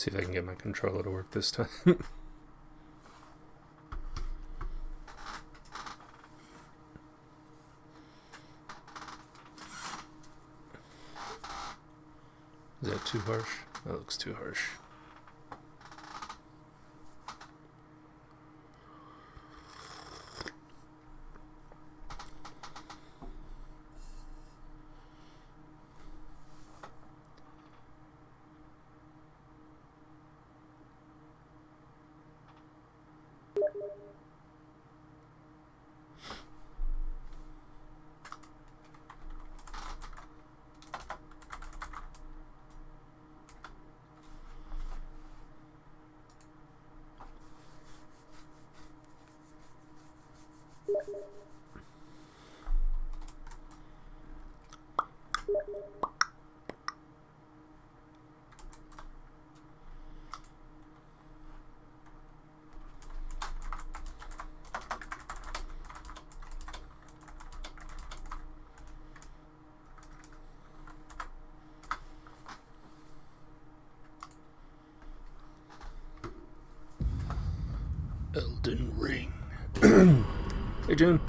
See if I can get my controller to work this time. Is that too harsh? That looks too harsh. Elden Ring. Hey, June.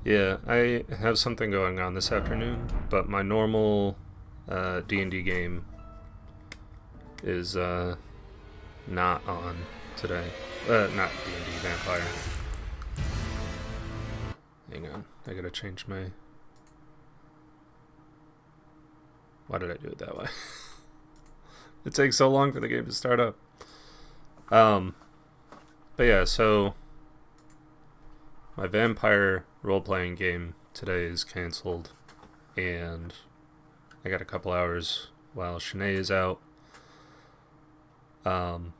Yeah, I have something going on this afternoon, but my normal D&D game is not on today. Not D&D, Vampire. Hang on, I gotta change my... Why did I do it that way? It takes so long for the game to start up. But yeah, so my vampire role-playing game today is canceled, and I got a couple hours while Shanae is out. And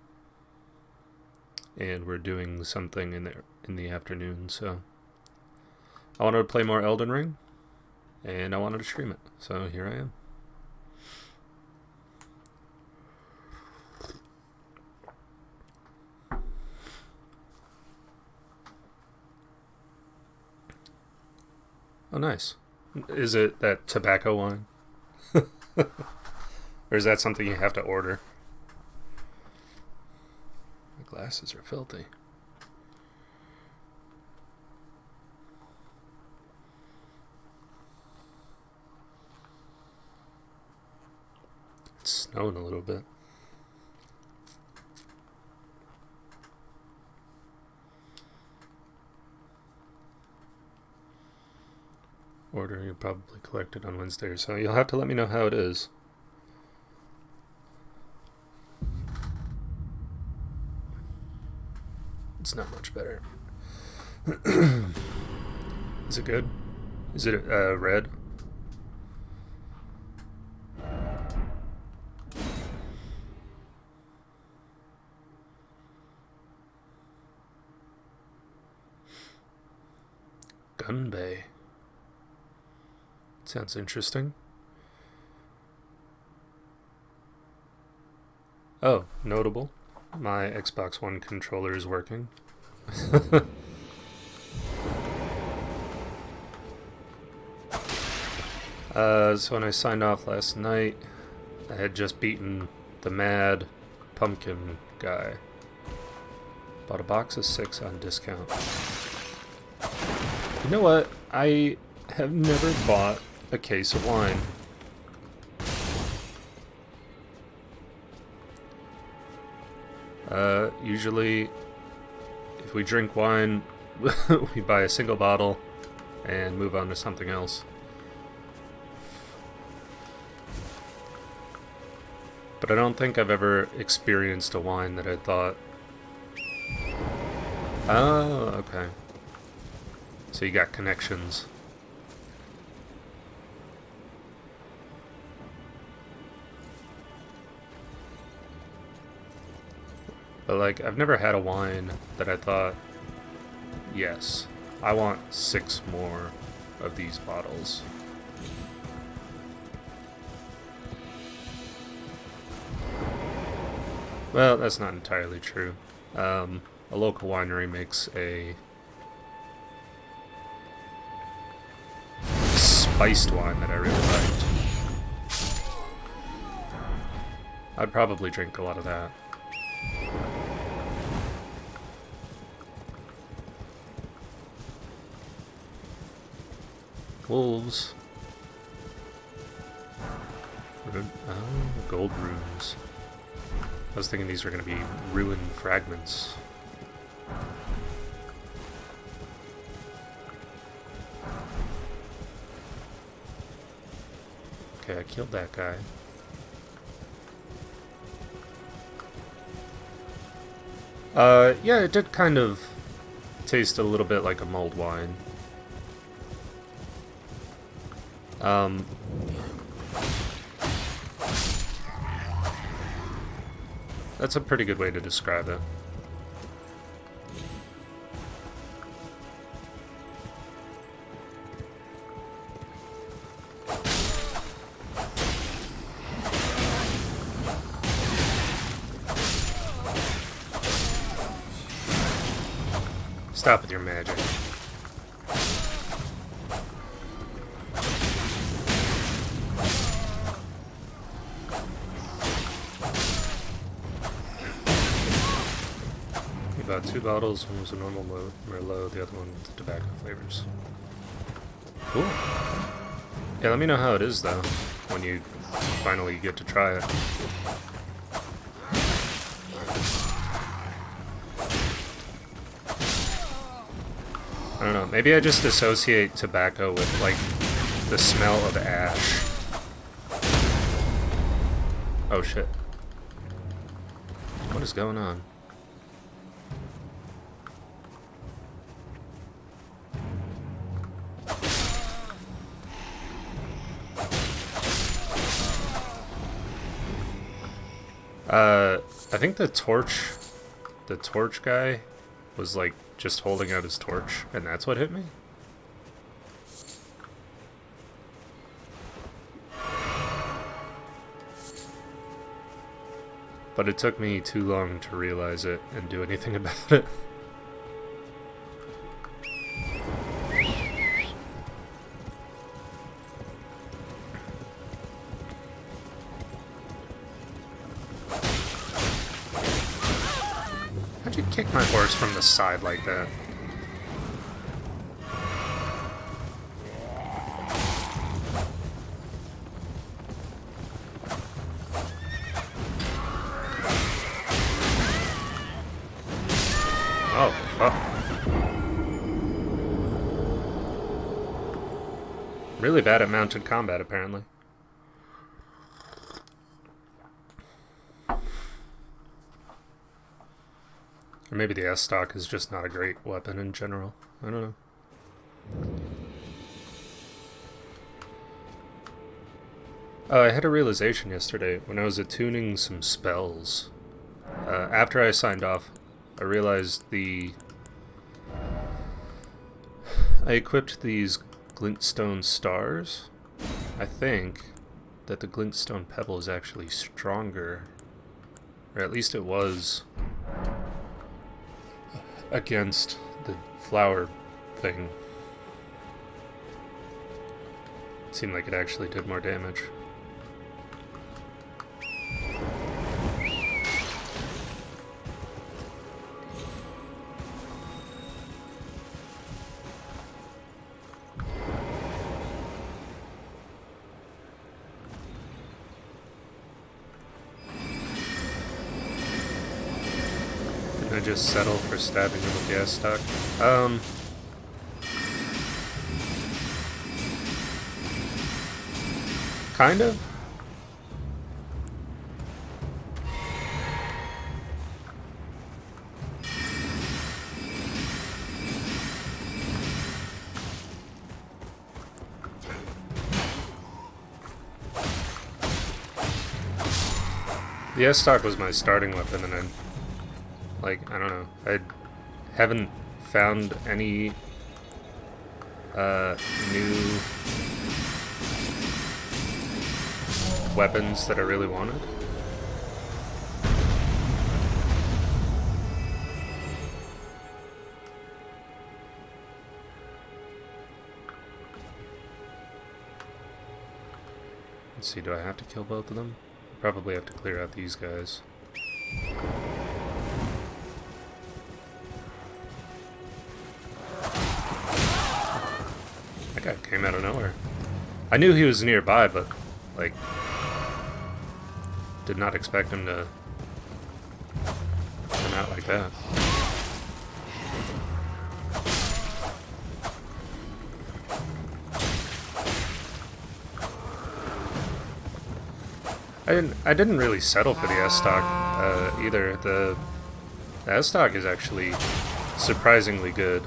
we're doing something in the afternoon, so I wanted to play more Elden Ring, and I wanted to stream it, so here I am. Oh, nice. Is it that tobacco wine? Or is that something you have to order? My glasses are filthy. It's snowing a little bit. Order, you'll probably collect it on Wednesday or so. You'll have to let me know how it is. It's not much better. Is it good? Is it red? Gun Bay. Sounds interesting. Oh, notable. My Xbox One controller is working. So when I signed off last night, I had just beaten the Mad Pumpkin guy. Bought a box of 6 on discount. You know what? I have never bought a case of wine. Usually, if we drink wine, we buy a single bottle and move on to something else. But I don't think I've ever experienced a wine that I thought, oh, okay. So you got connections. But like, I've never had a wine that I thought, yes, I want 6 more of these bottles. Well, that's not entirely true. A local winery makes a spiced wine that I really liked. I'd probably drink a lot of that. Wolves. Oh, gold runes. I was thinking these were going to be ruin fragments. Okay, I killed that guy. Yeah, it did kind of taste a little bit like a mulled wine. That's a pretty good way to describe it. Stop with your magic. About 2 bottles, one was a normal Merlot, the other one with tobacco flavors. Cool. Yeah, let me know how it is though, when you finally get to try it. I don't know, maybe I just associate tobacco with, like, the smell of ash. Oh shit. What is going on? I think the torch guy was, like, just holding out his torch, and that's what hit me? But it took me too long to realize it and do anything about it. How'd you kick my horse from the side like that? Oh, fuck. Really bad at mounted combat, apparently. Or maybe the S-stock is just not a great weapon in general. I don't know. I had a realization yesterday when I was attuning some spells. After I signed off, I realized I equipped these glintstone stars. I think that the glintstone pebble is actually stronger, or at least it was, against the flower thing. It seemed like it actually did more damage. I just settle for stabbing him with gas stock. Kind of. The S-stock was my starting weapon, and I don't know, I haven't found any new weapons that I really wanted. Let's see, do I have to kill both of them? probably have to clear out these guys. That guy came out of nowhere. I knew he was nearby, but, like, did not expect him to come out like that. I didn't really settle for the S-Stock either. The S-Stock is actually surprisingly good.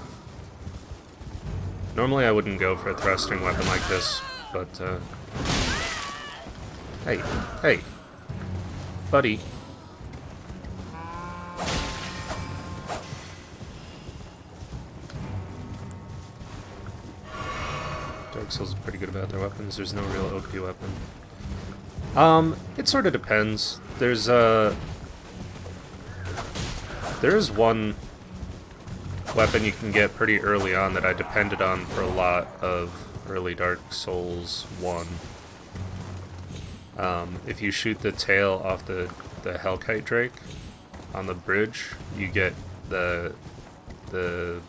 Normally I wouldn't go for a thrusting weapon like this, but hey, buddy. Dark Souls is pretty good about their weapons. There's no real OP weapon. It sort of depends. There is one weapon you can get pretty early on that I depended on for a lot of early Dark Souls 1. If you shoot the tail off the Hellkite Drake on the bridge, you get the what the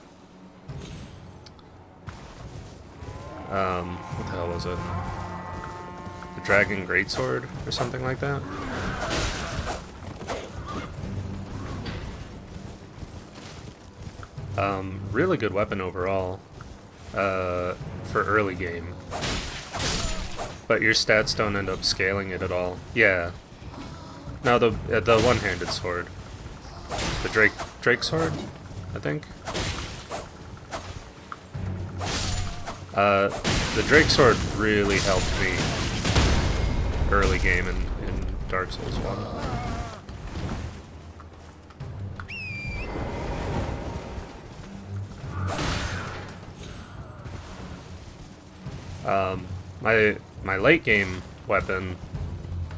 hell was it? The Dragon Greatsword or something like that. Really good weapon overall for early game, but your stats don't end up scaling it at all. Yeah. No, the one-handed sword, the Drake sword, I think. The Drake sword really helped me early game in Dark Souls 1. My late game weapon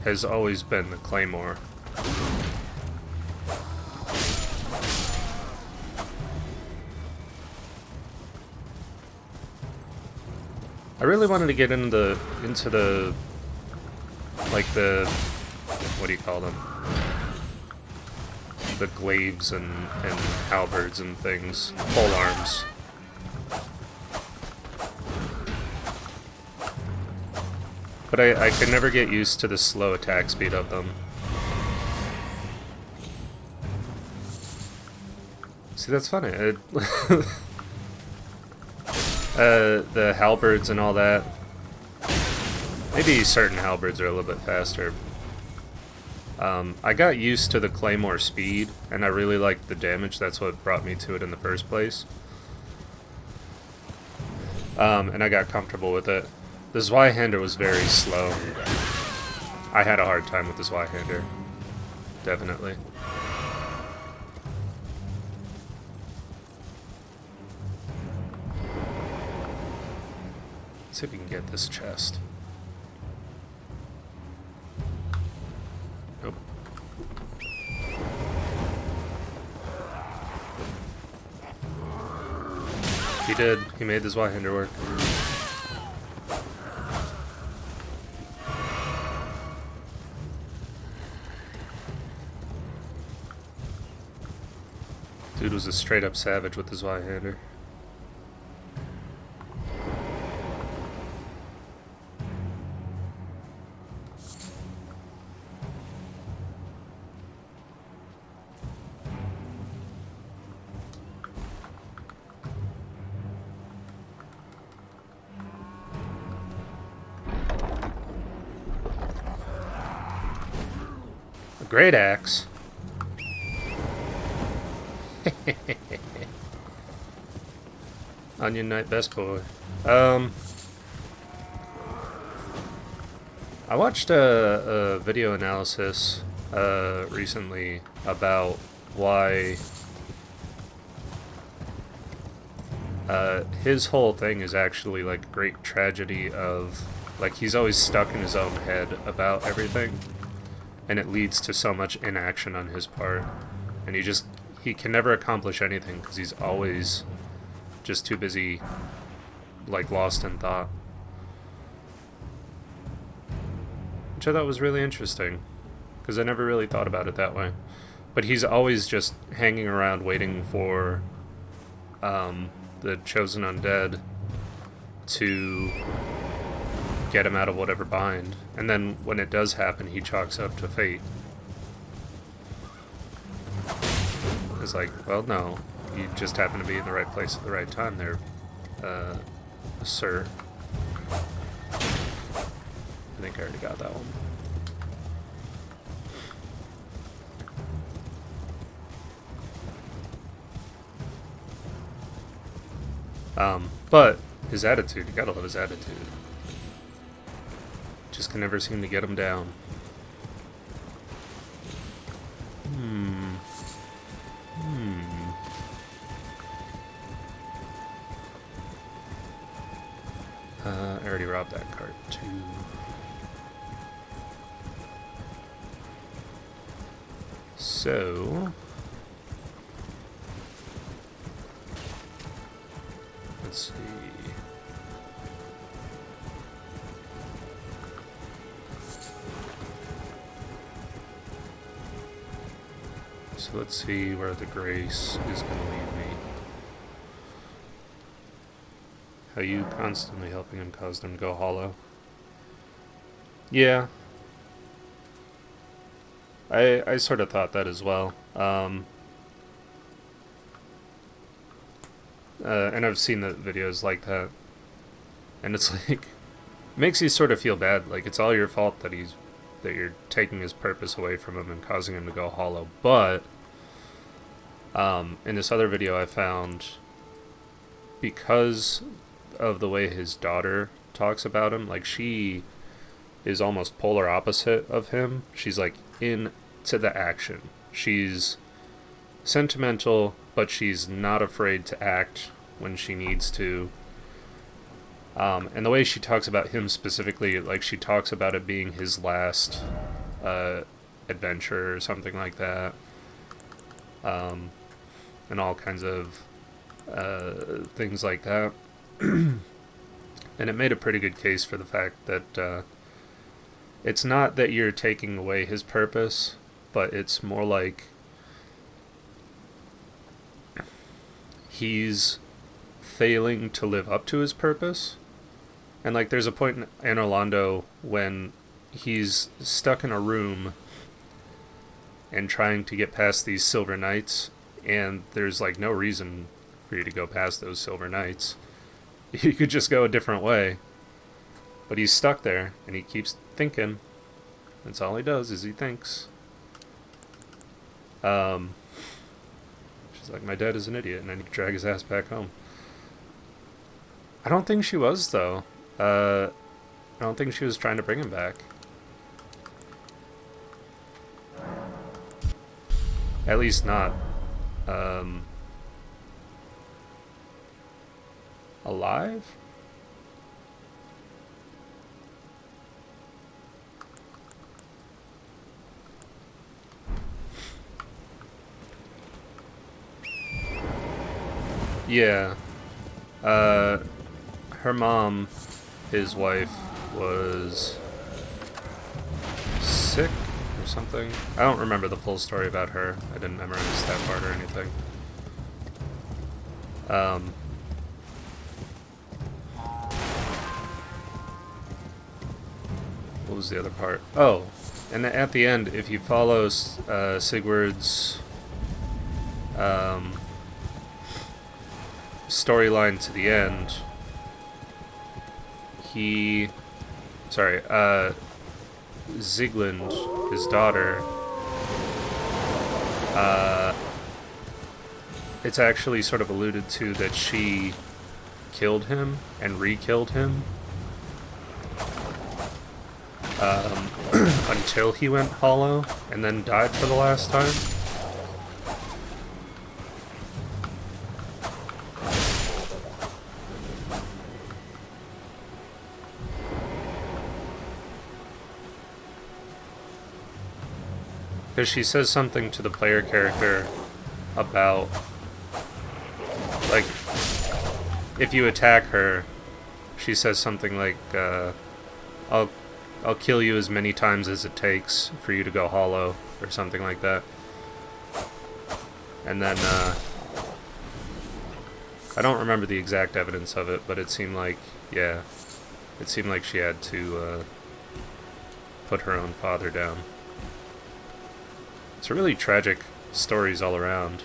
has always been the Claymore. I really wanted to get into the like the, what do you call them? The glaives and halberds and things, pole arms. But I could never get used to the slow attack speed of them. See, that's funny. The halberds and all that. Maybe certain halberds are a little bit faster. I got used to the Claymore speed, and I really liked the damage. That's what brought me to it in the first place. And I got comfortable with it. The Zweihander was very slow. I had a hard time with the Zweihander. Definitely. Let's see if we can get this chest. Nope. He did. He made the Zweihander work. Dude was a straight up savage with the Zweihander. A great axe. Onion Knight best boy. I watched a video analysis recently about why his whole thing is actually like a great tragedy of, like, he's always stuck in his own head about everything, and it leads to so much inaction on his part, and he can never accomplish anything because he's always just too busy, like, lost in thought. Which I thought was really interesting. because I never really thought about it that way. But he's always just hanging around waiting for the chosen undead to get him out of whatever bind. And then when it does happen, he chalks up to fate. It's like, well, no. You just happen to be in the right place at the right time there, sir. I think I already got that one. But his attitude, you gotta love his attitude. Just can never seem to get him down. I already robbed that cart too. So let's see. So let's see where the grace is going to lead me. How you constantly helping him caused him to go hollow. Yeah. I sort of thought that as well. And I've seen the videos like that. And it's like, it makes you sort of feel bad. Like, it's all your fault that you're taking his purpose away from him and causing him to go hollow. But in this other video I found, because of the way his daughter talks about him, like, she is almost polar opposite of him. She's like into the action. She's sentimental, but she's not afraid to act when she needs to. And the way she talks about him specifically, like, she talks about it being his last adventure or something like that. And all kinds of things like that. And it made a pretty good case for the fact that it's not that you're taking away his purpose, but it's more like he's failing to live up to his purpose. And, like, there's a point in Orlando when he's stuck in a room and trying to get past these silver knights, and there's, like, no reason for you to go past those silver knights. You could just go a different way. But he's stuck there, and he keeps thinking. That's all he does, is he thinks. She's like, my dad is an idiot, and I need to drag his ass back home. I don't think she was, though. I don't think she was trying to bring him back. At least not alive? Yeah. Her mom, his wife, was sick or something. I don't remember the full story about her. I didn't memorize that part or anything. What was the other part? Oh, and at the end, if you follow Sigurd's storyline to the end, Sieglind, his daughter, it's actually sort of alluded to that she killed him and re-killed him until he went hollow and then died for the last time. Because she says something to the player character about, like, if you attack her, she says something like, I'll I'll kill you as many times as it takes for you to go hollow, or something like that. And then, I don't remember the exact evidence of it, but it seemed like, yeah, it seemed like she had to, put her own father down. It's really tragic stories all around.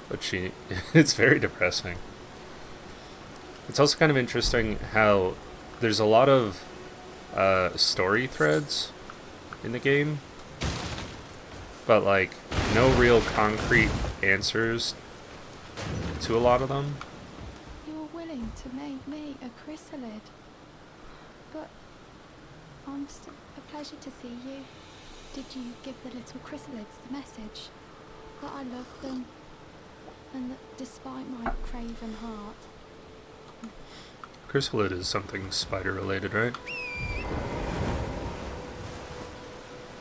But it's very depressing. It's also kind of interesting how there's a lot of story threads in the game, but like no real concrete answers to a lot of them. You were willing to make me a chrysalid, but still a pleasure to see you. Did you give the little chrysalids the message that I love them, and that despite my craven heart... Chrysalid is something spider related, right?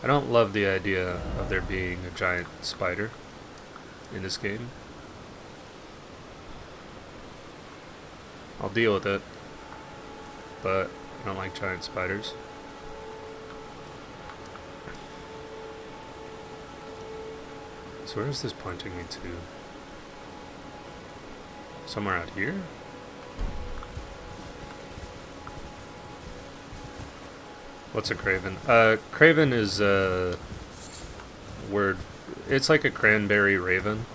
I don't love the idea of there being a giant spider in this game. I'll deal with it, but I don't like giant spiders. So where is this pointing me to? Somewhere out here? What's a craven? Craven is a word. It's like a cranberry raven.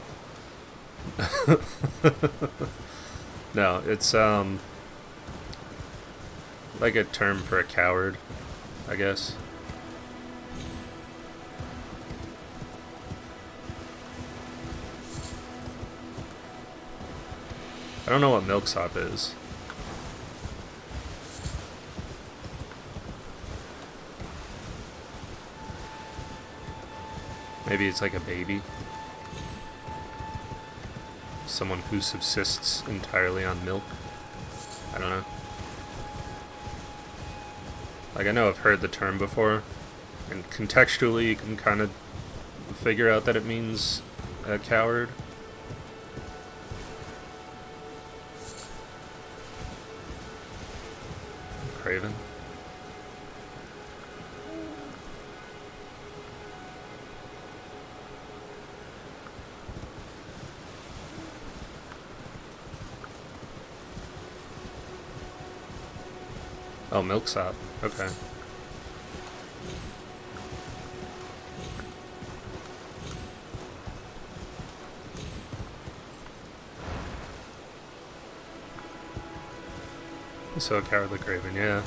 No, it's like a term for a coward, I guess. I don't know what milksop is. Maybe it's like a baby. Someone who subsists entirely on milk. I don't know. Like, I know I've heard the term before, and contextually you can kind of figure out that it means a coward. Craven. Oh, milksop. Okay. So a cowardly craven, yeah.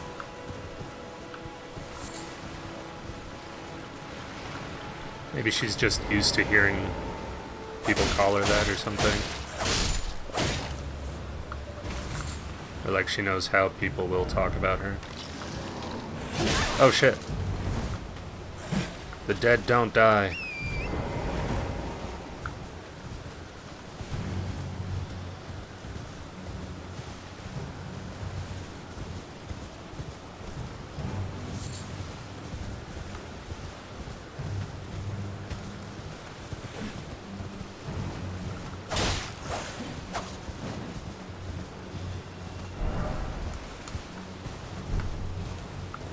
Maybe she's just used to hearing people call her that or something. Or like she knows how people will talk about her. Oh shit. The dead don't die.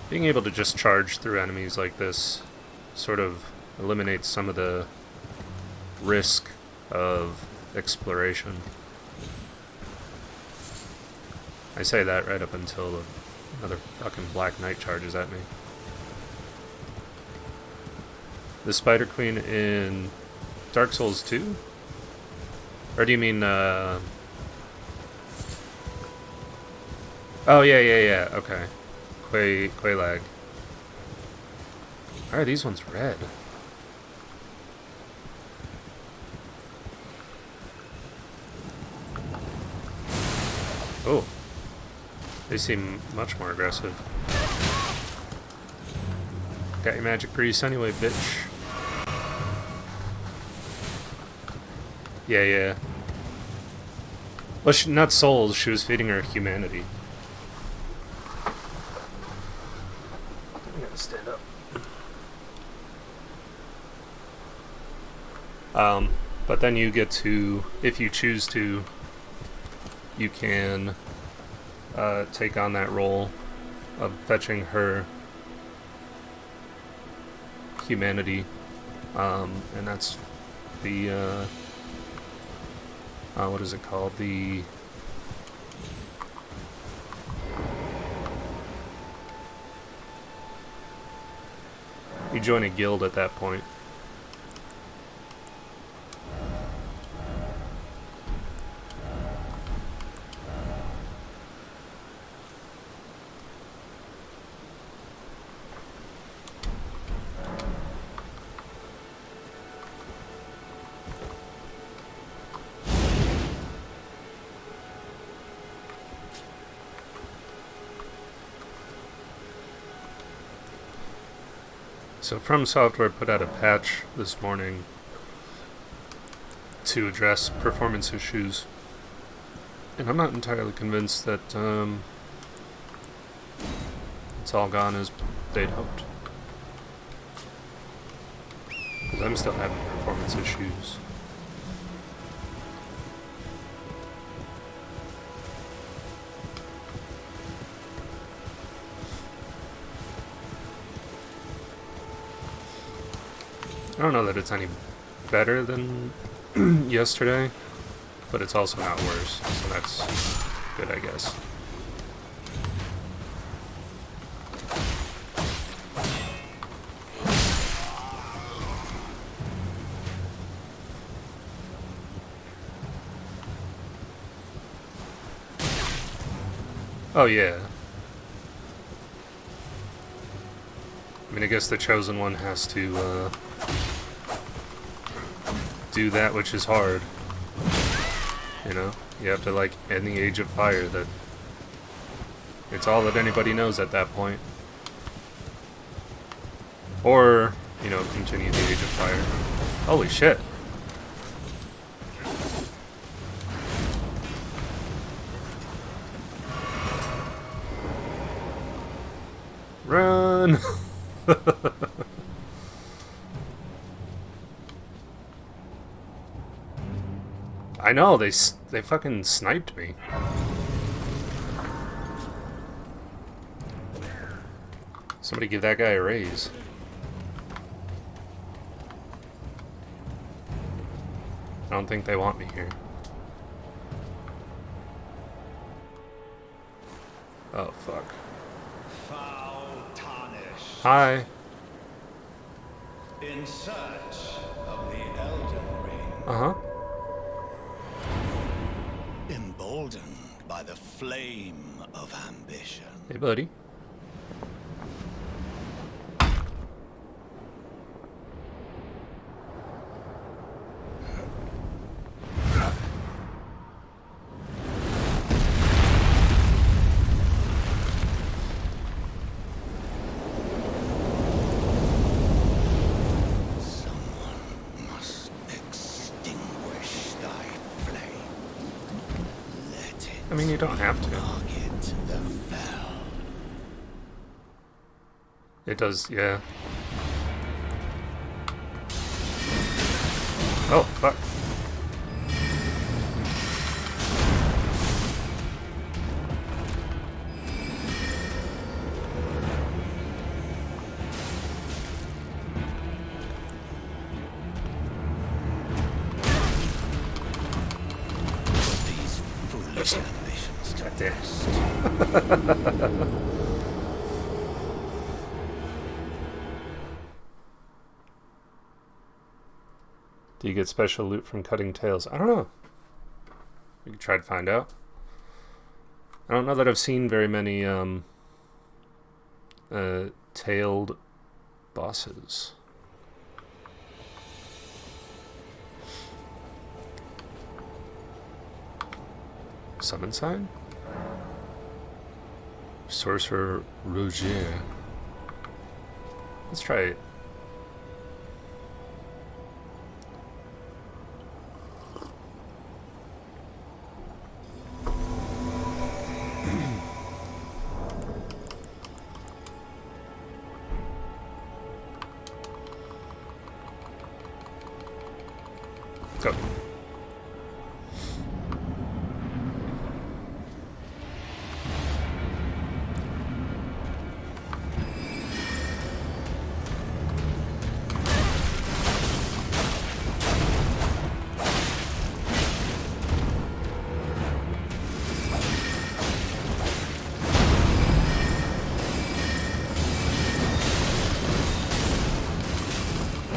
Being able to just charge through enemies like this sort of eliminates some of the risk of exploration. I say that right up until another fucking Black Knight charges at me. The Spider Queen in Dark Souls 2? Or do you mean, Oh, yeah, okay. Quaylag. Why are these ones red? Oh. They seem much more aggressive. Got your magic grease anyway, bitch. Yeah. Well, not souls, she was feeding her humanity. I'm gonna stand up. But then you get to, if you choose to, you can take on that role of fetching her humanity, and that's the what is it called? You join a guild at that point. So From Software put out a patch this morning to address performance issues, and I'm not entirely convinced that it's all gone as they'd hoped, because I'm still having performance issues. I don't know that it's any better than yesterday, but it's also not worse, so that's good, I guess. Oh yeah. I mean, I guess the Chosen One has to do that which is hard. You know? You have to, like, end the Age of Fire. That it's all that anybody knows at that point. Or, you know, continue the Age of Fire. Holy shit. Run! I know, they fucking sniped me. Somebody give that guy a raise. I don't think they want me here. Oh, fuck. Foul tarnished. Hi. In search of the Elden Ring. Uh-huh. Emboldened by the flame of ambition. Hey, buddy. I mean, you don't have to. It does, yeah. Oh, fuck. These foolish ambitions to Damn. rest. Do you get special loot from cutting tails? I don't know. We could try to find out. I don't know that I've seen very many tailed bosses. Summon sign? Sorcerer Roger. Let's try it. Go.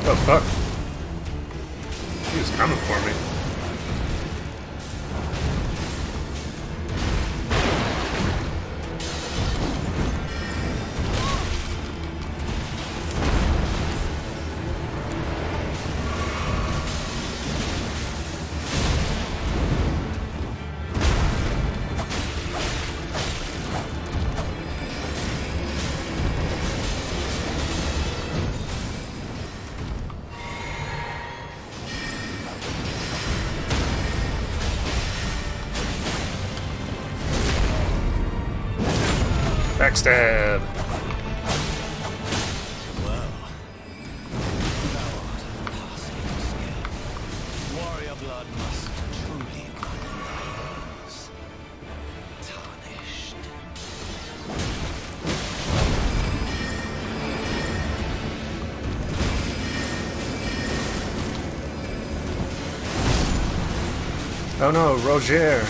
Oh, fuck. He was coming for me. Backstab! Well, thou art of passing skill. Warrior blood must truly run in thy veins. Tarnished. Oh no, Roger!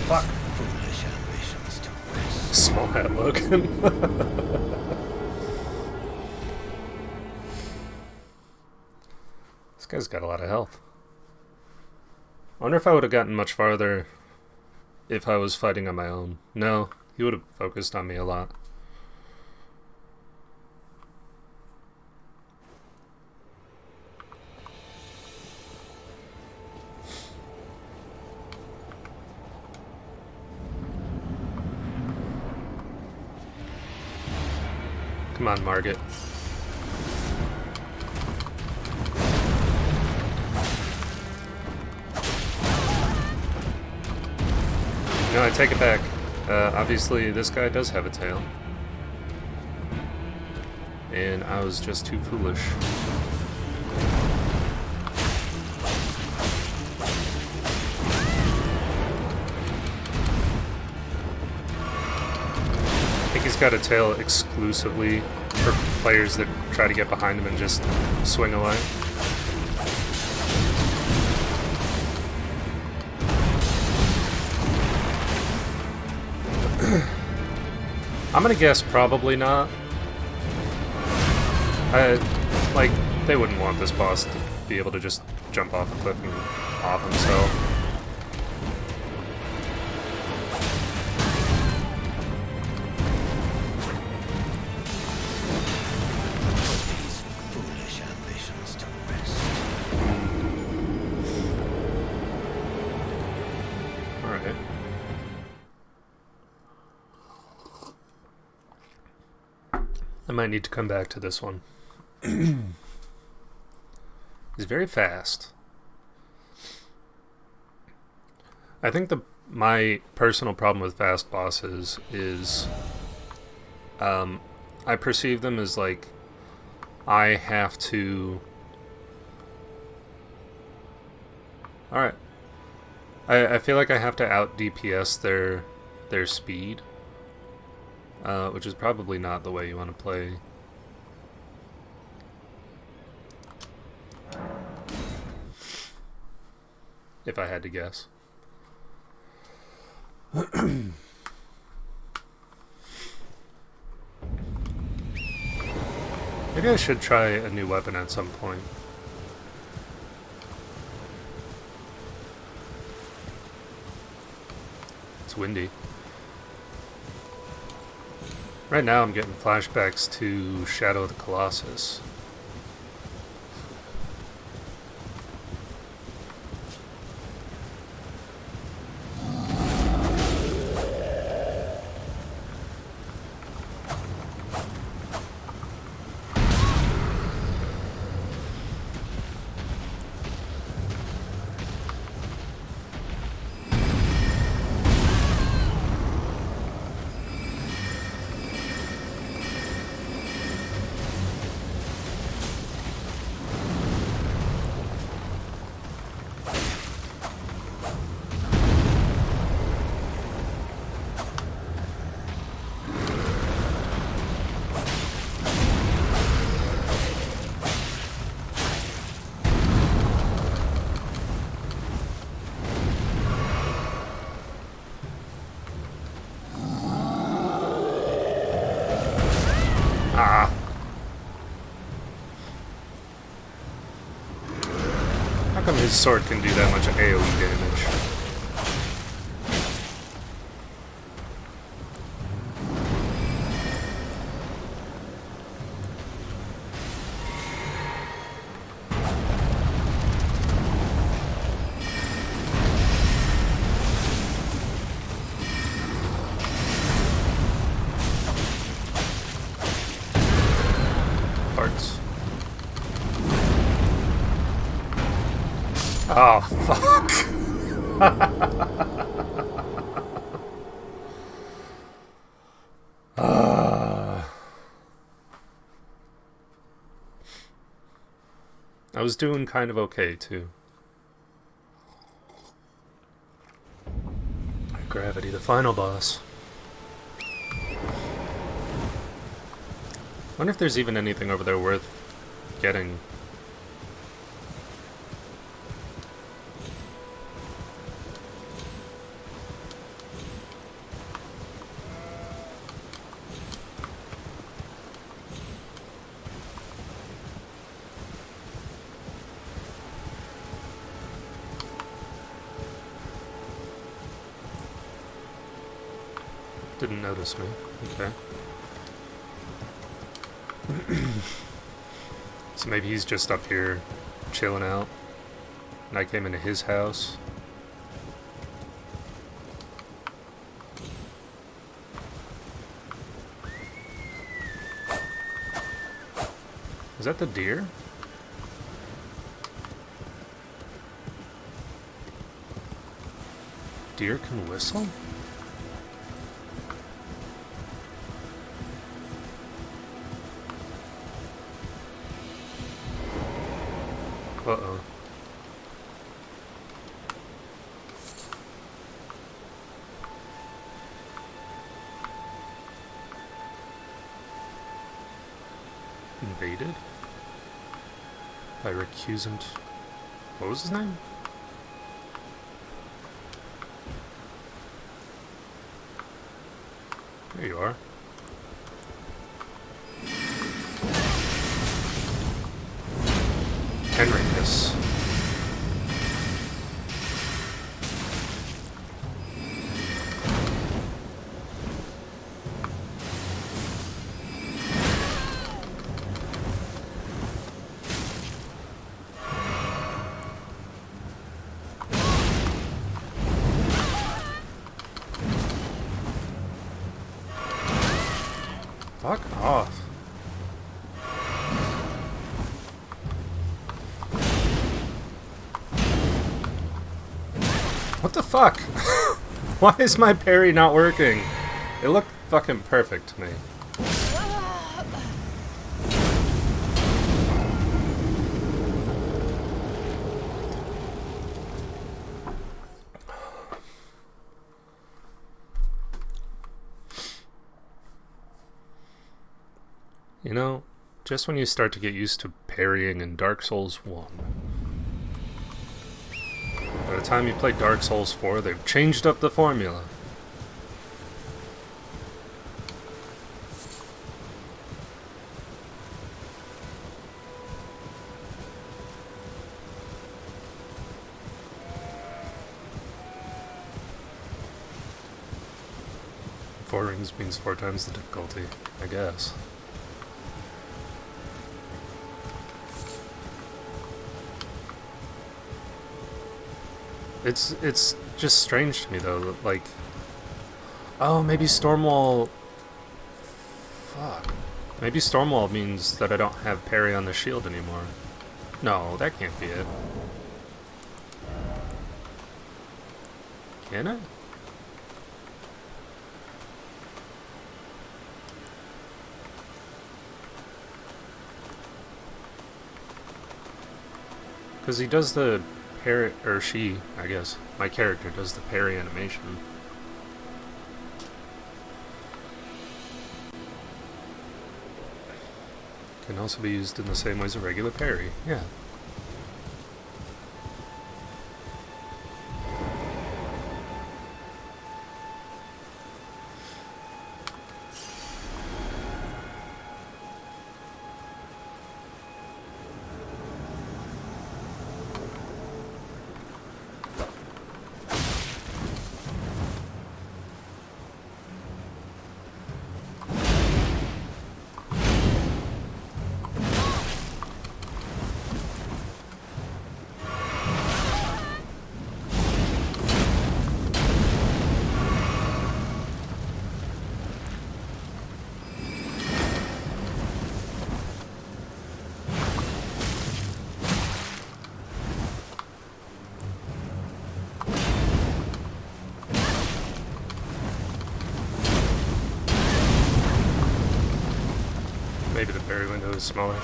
Fuck. Foolish ambitions to rest. Small hat Logan. This guy's got a lot of health. I wonder if I would have gotten much farther if I was fighting on my own. No, he would have focused on me a lot. Come on, Margit. No, I take it back. Obviously, this guy does have a tail. And I was just too foolish. I think he's got a tail exclusively for players that try to get behind him and just swing away. I'm gonna guess probably not. Like, they wouldn't want this boss to be able to just jump off a cliff and off himself. These foolish ambitions to rest. Alright. I might need to come back to this one. He's very fast. I think my personal problem with fast bosses is I perceive them as like I have to... Alright. I feel like I have to out DPS their speed. Which is probably not the way you want to play. If I had to guess. Maybe I should try a new weapon at some point. It's windy. Right now I'm getting flashbacks to Shadow of the Colossus. How come his sword can do that much AoE damage? Parts. Oh, fuck. I was doing kind of okay, too. Gravity, the final boss. Wonder if there's even anything over there worth getting. Didn't notice me. Okay. So maybe he's just up here chilling out. And I came into his house. Is that the deer? Deer can whistle? Uh-oh. Invaded? By recusant... What was his name? There you are. Henricus. Fuck off. What the fuck? Why is my parry not working? It looked fucking perfect to me. You know, just when you start to get used to parrying in Dark Souls 1, by the time you play Dark Souls 4, they've changed up the formula. Four rings means 4 times the difficulty, I guess. It's just strange to me though, that, like, oh, maybe Stormwall. Fuck. Maybe Stormwall means that I don't have parry on the shield anymore. No, that can't be it. Can it? Because he does the parry, or she, I guess. My character does the parry animation. Can also be used in the same way as a regular parry, yeah. is smaller.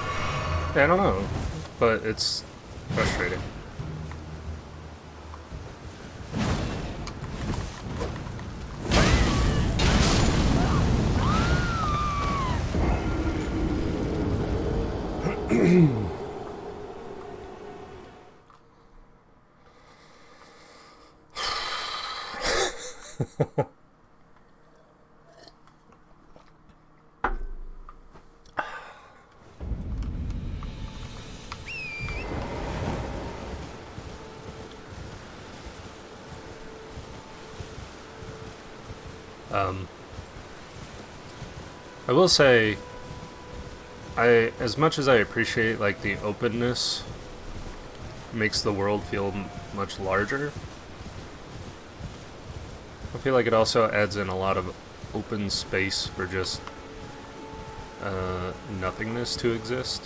Yeah, I don't know, but it's frustrating. I will say, as much as I appreciate like the openness, makes the world feel much larger. I feel like it also adds in a lot of open space for just nothingness to exist.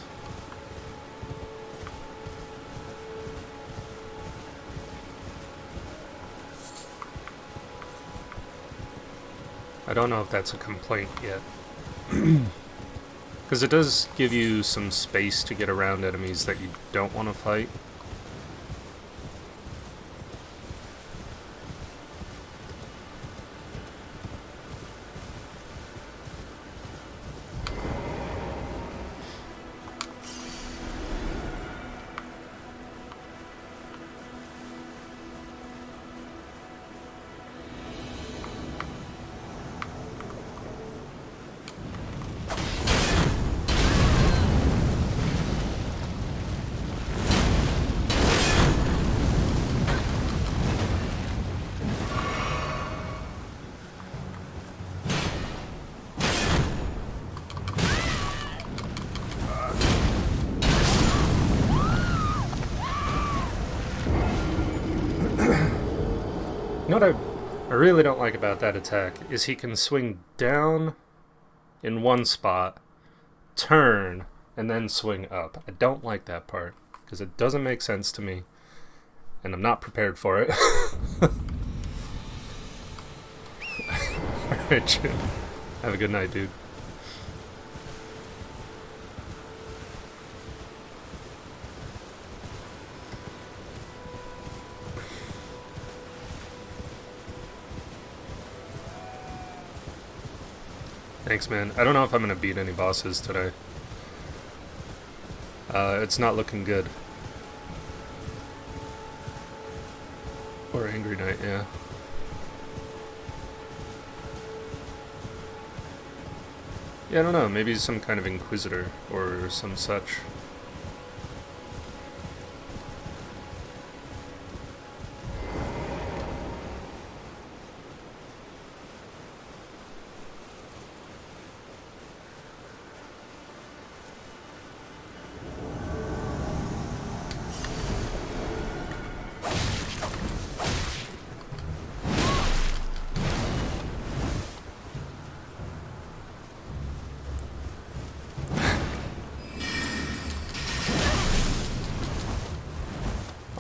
I don't know if that's a complaint yet. Because it does give you some space to get around enemies that you don't want to fight. You know what I really don't like about that attack is he can swing down in one spot, turn, and then swing up. I don't like that part because it doesn't make sense to me, and I'm not prepared for it. Alright, Jim. Have a good night, dude. Thanks, man. I don't know if I'm going to beat any bosses today. It's not looking good. Or Angry Knight, yeah. Yeah, I don't know. Maybe some kind of Inquisitor or some such.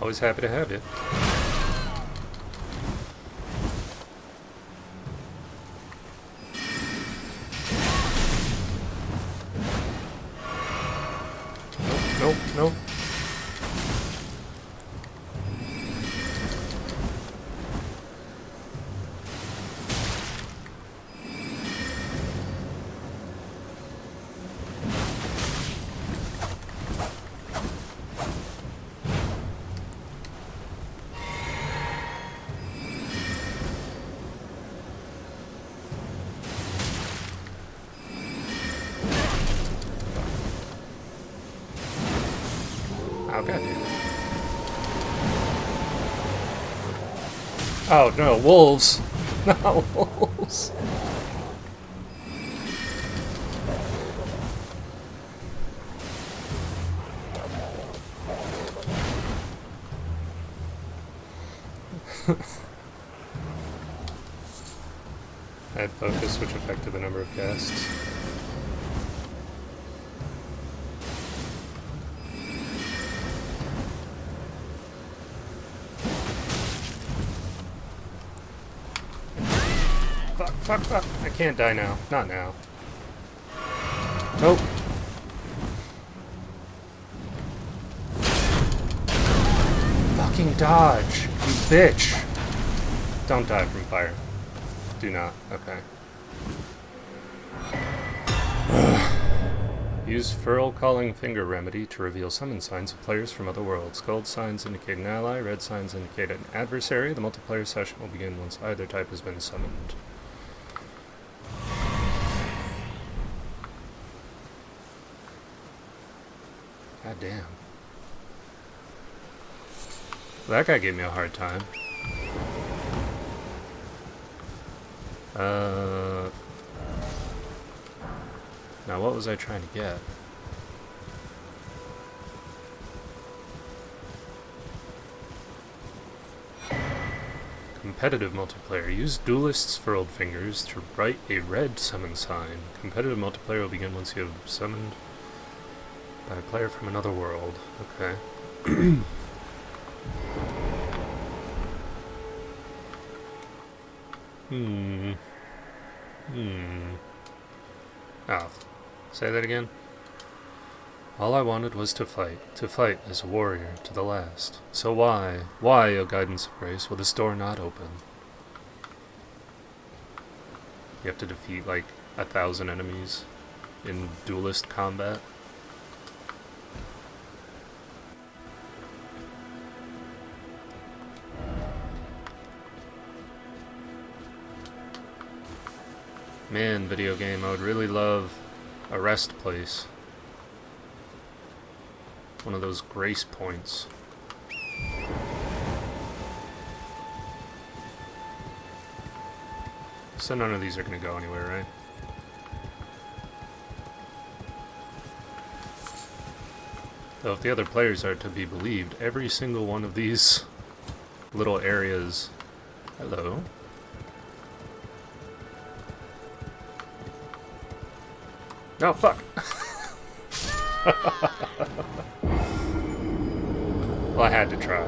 Always happy to have you. Nope, nope. Oh, goddamn. Oh, no, wolves. Not wolves. Add focus, which affected the number of casts. Fuck. I can't die now. Not now. Nope. fucking dodge, you bitch! Don't die from fire. Do not. Okay. Use Furl Calling Finger Remedy to reveal summon signs of players from other worlds. Gold signs indicate an ally, red signs indicate an adversary. The multiplayer session will begin once either type has been summoned. God damn. That guy gave me a hard time. Now what was I trying to get? Competitive multiplayer. Use Duelist's Furled Fingers to write a red summon sign. Competitive multiplayer will begin once you have summoned by a player from another world. Okay. Oh, say that again? All I wanted was to fight as a warrior to the last. So why, O guidance of grace, will this door not open? You have to defeat like 1,000 enemies in duelist combat. Man, video game, I would really love a rest place. One of those grace points. So none of these are going to go anywhere, right? Though if the other players are to be believed, every single one of these little areas... Hello? Oh, fuck! Well, I had to try.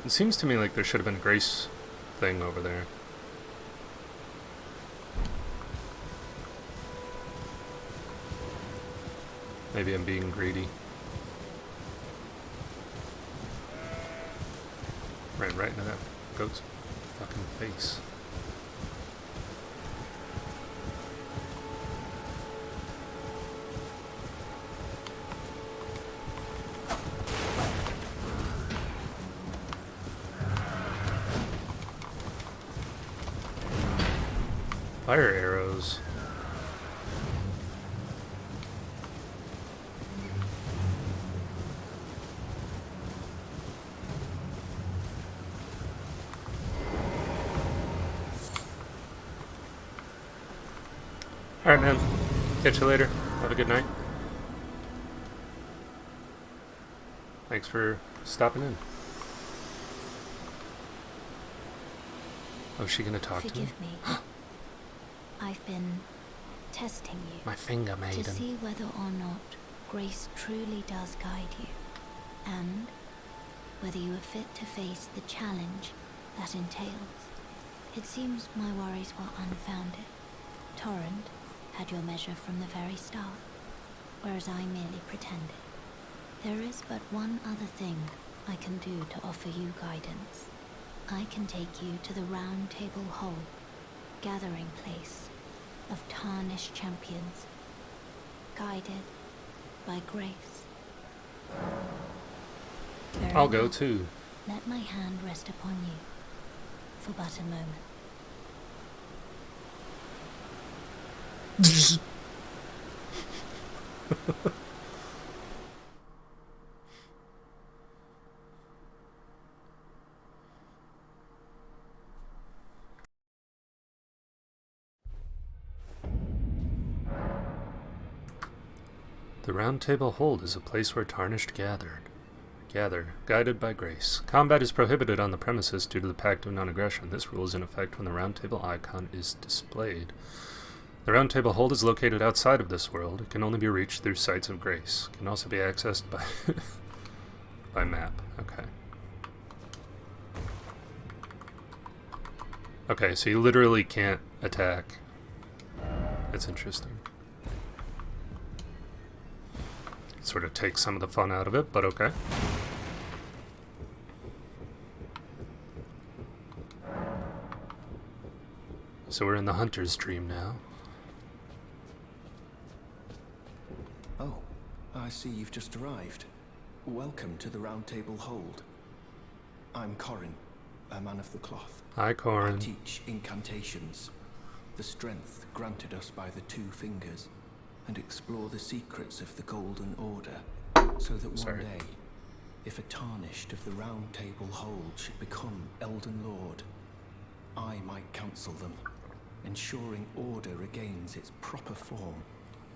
It seems to me like there should have been a grace thing over there. Maybe I'm being greedy. Ran right into that goat's fucking face. Fire arrows. Alright, man. Catch you later. Have a good night. Thanks for stopping in. Oh, is she gonna talk to me? Forgive me. I've been testing you. My finger maiden. To see whether or not grace truly does guide you. And whether you are fit to face the challenge that entails. It seems my worries were unfounded. Torrent had your measure from the very start, whereas I merely pretended. There is but one other thing I can do to offer you guidance. I can take you to the Round Table Hall, gathering place of tarnished champions, guided by grace. Very I'll go well. too. Let my hand rest upon you for but a moment. The Round Table Hold is a place where tarnished gather, guided by grace. Combat is prohibited on the premises due to the Pact of Non-Aggression. This rule is in effect when the Round Table icon is displayed. The Round Table Hold is located outside of this world. It can only be reached through Sites of Grace. It can also be accessed by by map. Okay. Okay, so you literally can't attack. That's interesting. Sort of takes some of the fun out of it, but okay. So we're in the Hunter's Dream now. Oh, I see you've just arrived. Welcome to the Round Table Hold. I'm Corin, a man of the cloth. Hi, I Corin. teach incantations, the strength granted us by the Two Fingers, and explore the secrets of the Golden Order, so that one day, if a tarnished of the Round Table Hold should become Elden Lord, I might counsel them, ensuring order regains its proper form,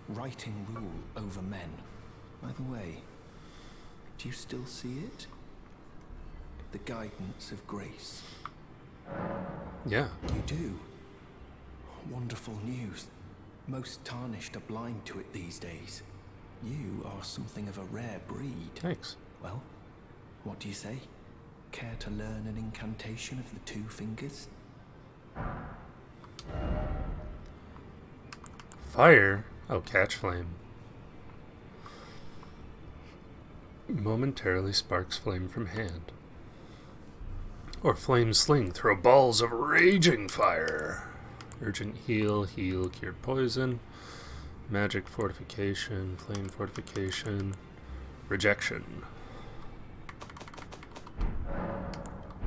righting rule over men. By the way, do you still see it? The guidance of grace. Yeah. You do. Wonderful news. Most tarnished are blind to it these days. You are something of a rare breed. Thanks. Well, what do you say? Care to learn an incantation of the Two Fingers? Fire? Oh, catch flame. Momentarily sparks flame from hand. Or flame sling, throw balls of raging fire. Urgent heal, heal, cured poison. Magic fortification, flame fortification. Rejection.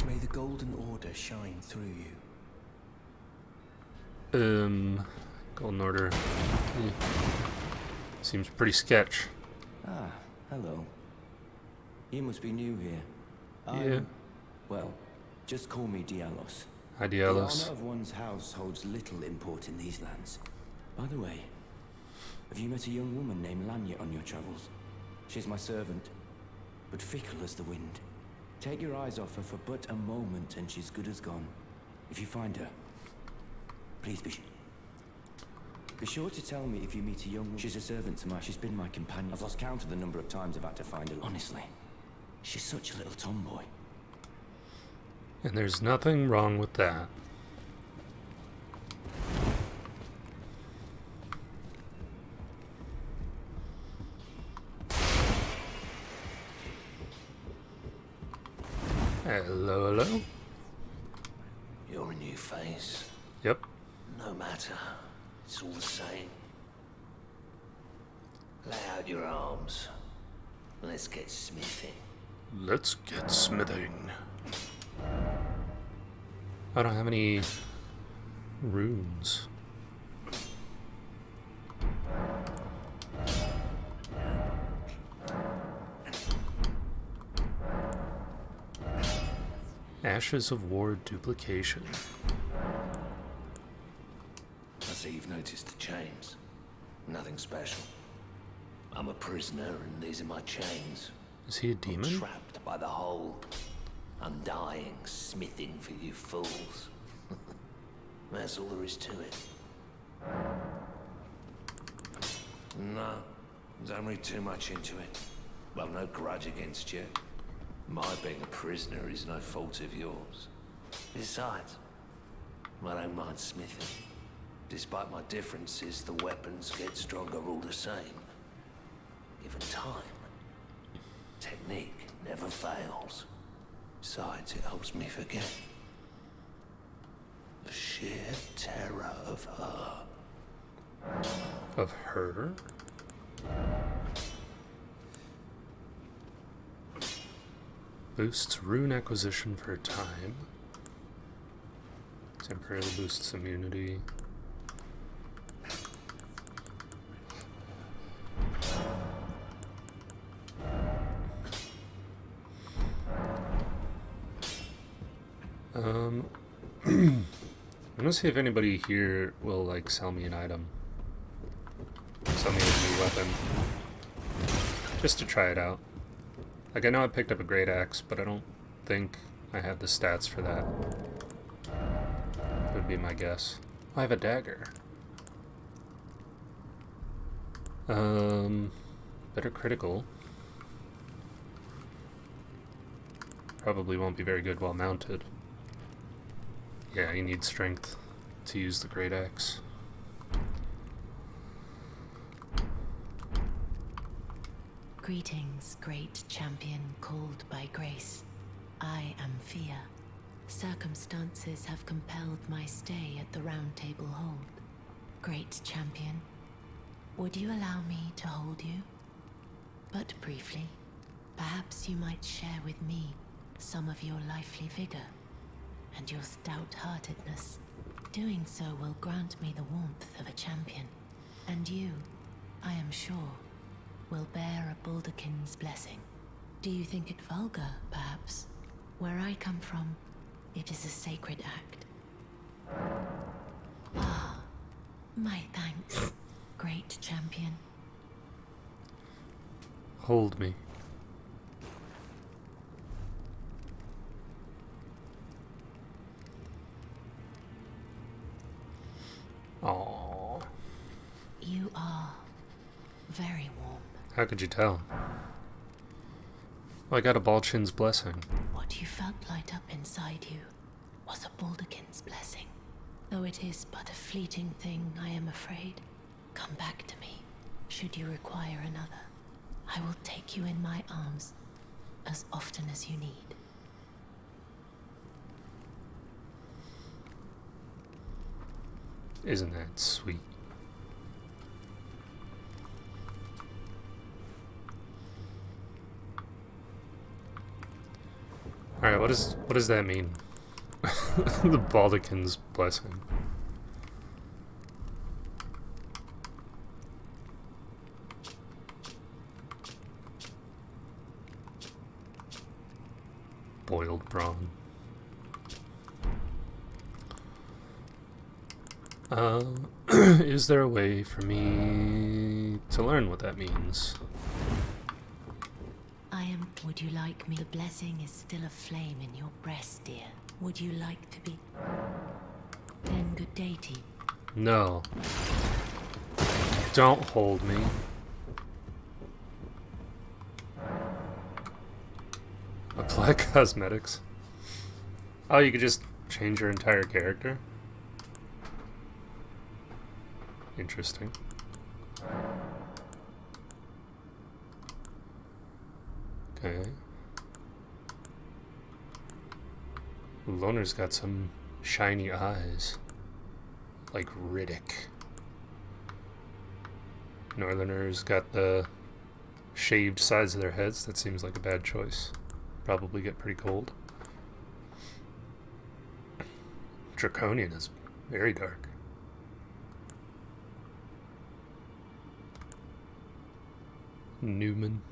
May the Golden Order shine through you. Golden Order. Seems pretty sketch. Ah, hello. You must be new here. Yeah. Well, just call me Dialos. Hi, The Dialos. honor of one's house holds little import in these lands. By the way, have you met a young woman named Lanya on your travels? She's my servant, but fickle as the wind. Take your eyes off her for but a moment and she's good as gone. If you find her, please be sure to tell me if you meet a young woman. She's a servant to she's been my companion. I've lost count of the number of times I've had to find her. Honestly, she's such a little tomboy. And there's nothing wrong with that. Hello, hello. You're a new face. Yep. No matter. It's all the same. Lay out your arms. Let's get smithing. Let's get smithing. I don't have any runes. Ashes of War duplication. I see you've noticed the chains. Nothing special. I'm a prisoner and these are my chains. Is he a I'm demon? trapped by the hole. Undying, smithing for you fools. That's all there is to it. No, don't read too much into it. Well, no grudge against you. My being a prisoner is no fault of yours. Besides, I don't mind smithing. Despite my differences, the weapons get stronger all the same. Given time, technique never fails. Besides, it helps me forget the sheer terror of her. Of her? Boosts rune acquisition for a time. Temporarily boosts immunity. I'm gonna see if anybody here will like sell me an item. Sell me a new weapon. Just to try it out. Like, I know I picked up a great axe, but I don't think I have the stats for that. Would be my guess. I have a dagger. Better critical. Probably won't be very good while mounted. Yeah, you need strength to use the great axe. Greetings, great champion called by grace. I am Fia. Circumstances have compelled my stay at the Round Table Hold. Great champion, would you allow me to hold you? But briefly, perhaps you might share with me some of your lively vigor and your stout-heartedness. Doing so will grant me the warmth of a champion, and you, I am sure, will bear a Baldakin's blessing. Do you think it vulgar, perhaps? Where I come from, it is a sacred act. Ah, my thanks, great champion. Hold me. Aww. You are very warm. How could you tell? Well, I got a Balchin's blessing. What you felt light up inside you was a Baldakin's blessing. Though it is but a fleeting thing, I am afraid. Come back to me, should you require another. I will take you in my arms as often as you need. Isn't that sweet? Alright, what does that mean? The Baldakin's blessing. Boiled brawn. Is there a way for me to learn what that means? Would you like me? The blessing is still a flame in your breast, dear. Would you like to be? Then good day to you. No. Don't hold me. Apply cosmetics. Oh, you could just change your entire character? Interesting. Okay. Loner's got some shiny eyes. Like Riddick. Northerners got the shaved sides of their heads. That seems like a bad choice. Probably get pretty cold. Draconian is very dark. Newman.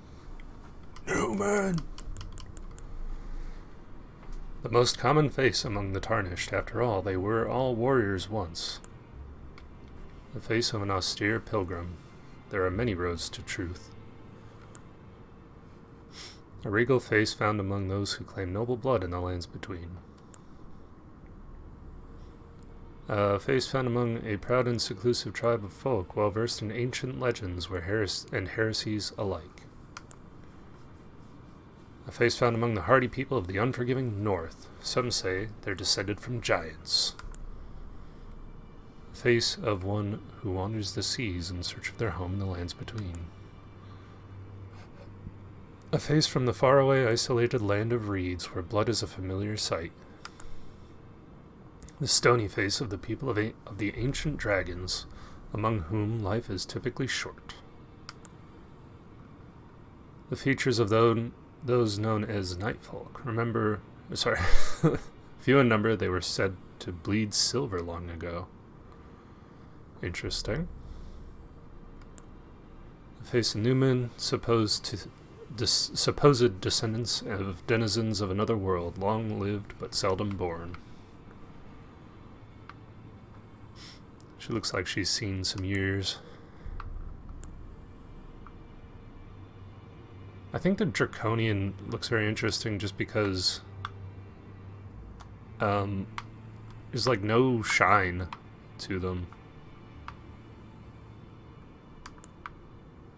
The most common face among the tarnished. After all, they were all warriors once. The face of an austere pilgrim. There are many roads to truth. A regal face found among those who claim noble blood in the lands between. A face found among a proud and seclusive tribe of folk, well versed in ancient legends and heresies alike. A face found among the hardy people of the unforgiving north. Some say they're descended from giants. A face of one who wanders the seas in search of their home in the lands between. A face from the faraway, isolated land of reeds, where blood is a familiar sight. The stony face of the people of the ancient dragons, among whom life is typically short. The features of those known as nightfolk. Few in number, they were said to bleed silver long ago. Interesting. The face of Newman, supposed descendants of denizens of another world, long lived but seldom born. She looks like she's seen some years. I think the Draconian looks very interesting just because there's like no shine to them.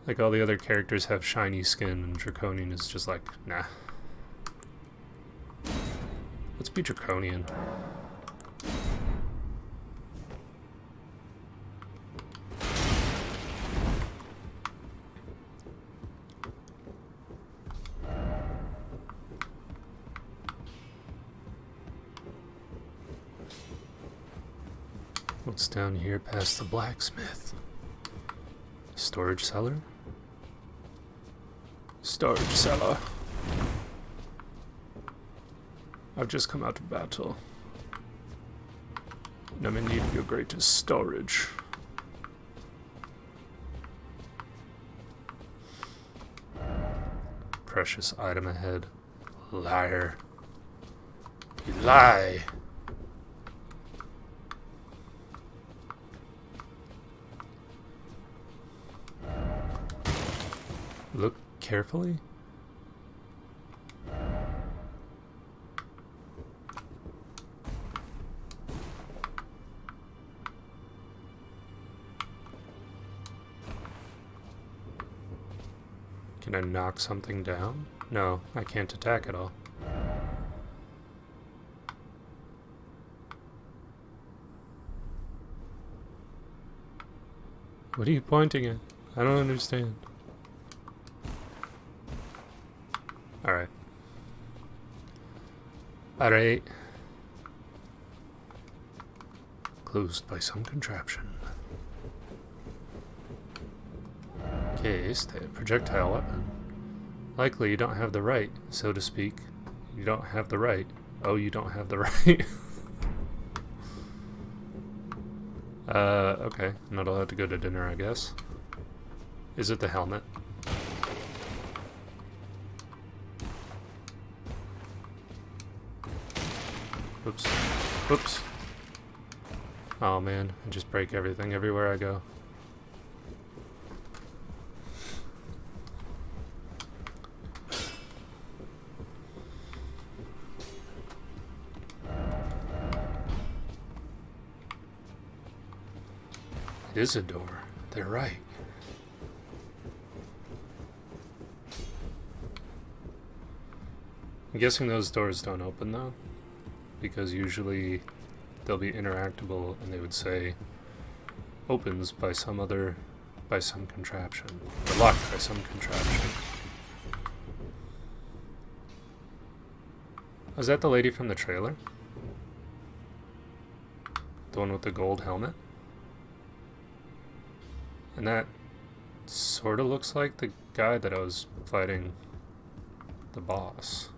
Like all the other characters have shiny skin, and Draconian is just like, nah. Let's be Draconian. What's down here past the blacksmith? Storage cellar? Storage cellar. I've just come out of battle, and I'm in need of your greatest storage. Precious item ahead. Liar. You lie. Look carefully. Can I knock something down? No, I can't attack at all. What are you pointing at? I don't understand. Alright. Alright. Closed by some contraption. Case, the projectile weapon. Likely you don't have the right, so to speak. You don't have the right. Oh, you don't have the right. Okay. I'm not allowed to go to dinner, I guess. Is it the helmet? Oops. Oops. Oh man, I just break everything everywhere I go. It is a door. They're right. I'm guessing those doors don't open though, because usually they'll be interactable and they would say opens by some contraption, or locked by some contraption. Was that the lady from the trailer? The one with the gold helmet? And that sort of looks like the guy that I was fighting, the boss.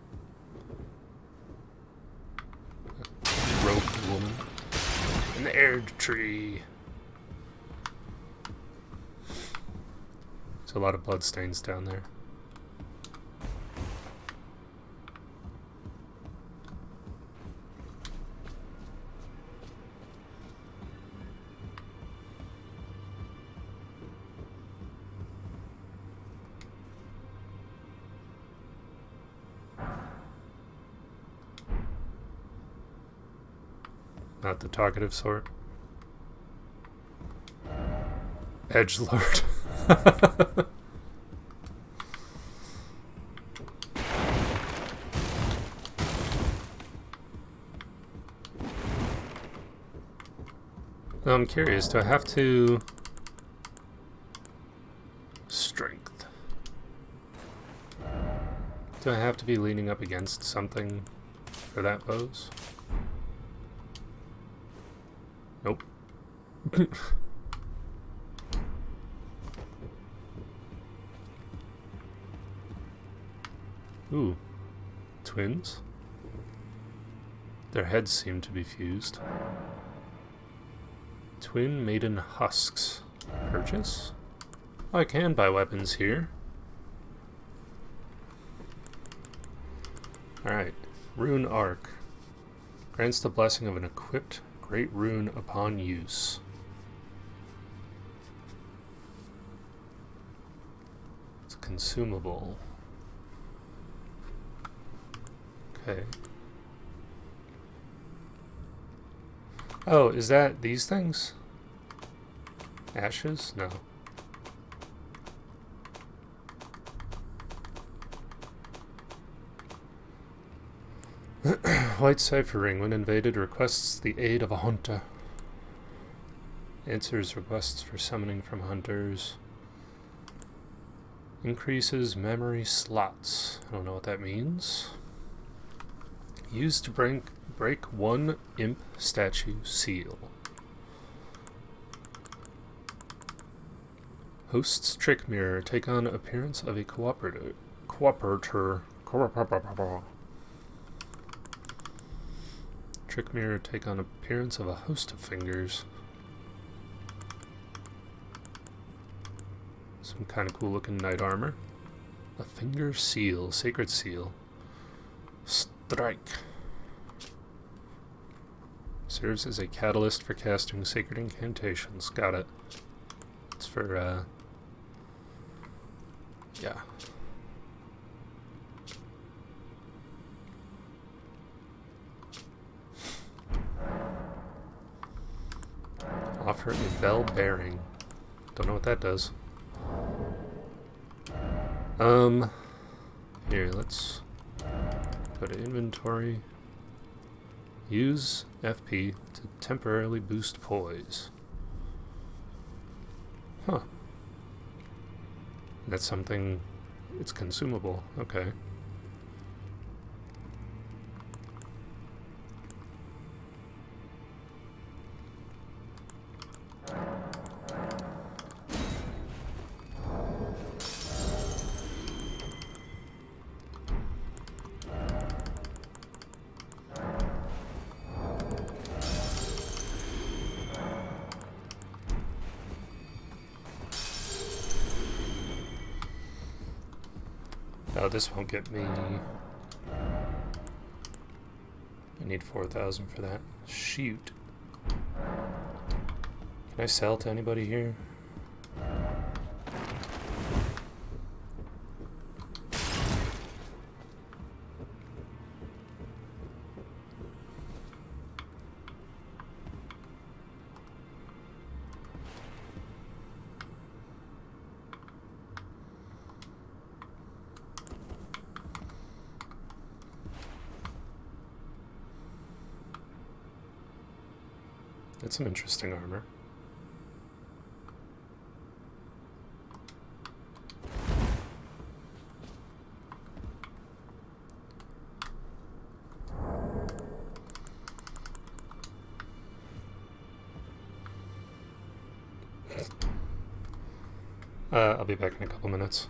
A robed woman. An aired tree. There's a lot of bloodstains down there. Not the talkative sort. Edgelord. I'm curious, do I have to... Strength. Do I have to be leaning up against something for that pose? Nope. Ooh. Twins? Their heads seem to be fused. Twin maiden husks. Purchase? I can buy weapons here. Alright. Rune Arc. Grants the blessing of an equipped great rune upon use. It's consumable. Okay. Oh, is that these things? Ashes? No. White cipher ring, when invaded, requests the aid of a hunter. Answers requests for summoning from hunters. Increases memory slots. I don't know what that means. Used to break one imp statue seal. Host's trick mirror. Take on appearance of a cooperator. Trick mirror. Take on appearance of a host of fingers. Some kind of cool looking knight armor. A finger seal. Sacred seal. Strike. Serves as a catalyst for casting sacred incantations. Got it. It's for, yeah. Offer a bell bearing. Don't know what that does. Here, let's go to inventory. Use FP to temporarily boost poise. Huh. That's something... It's consumable. Okay. Oh, this won't get me. I need 4,000 for that. Shoot. Can I sell to anybody here? That's some interesting armor. I'll be back in a couple minutes.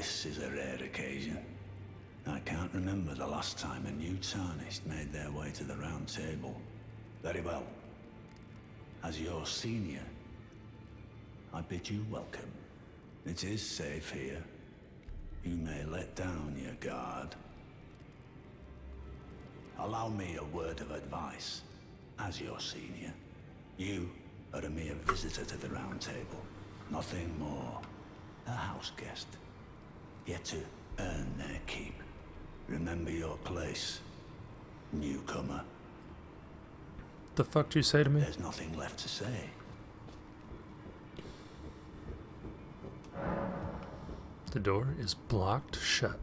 This is a rare occasion. I can't remember the last time a new Tarnished made their way to the Round Table. Very well. As your senior, I bid you welcome. It is safe here. You may let down your guard. Allow me a word of advice. As your senior, you are a mere visitor to the Round Table. Nothing more. A house guest. Yet to earn their keep. Remember your place, newcomer. The fuck do you say to me? There's nothing left to say. The door is blocked shut.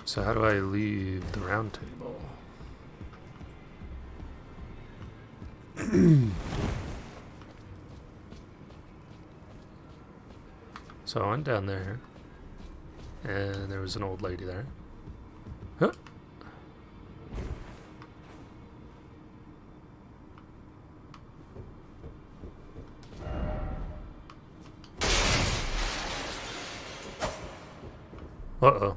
So how do I leave the round table? So I went down there, and there was an old lady there. Huh. Uh-oh.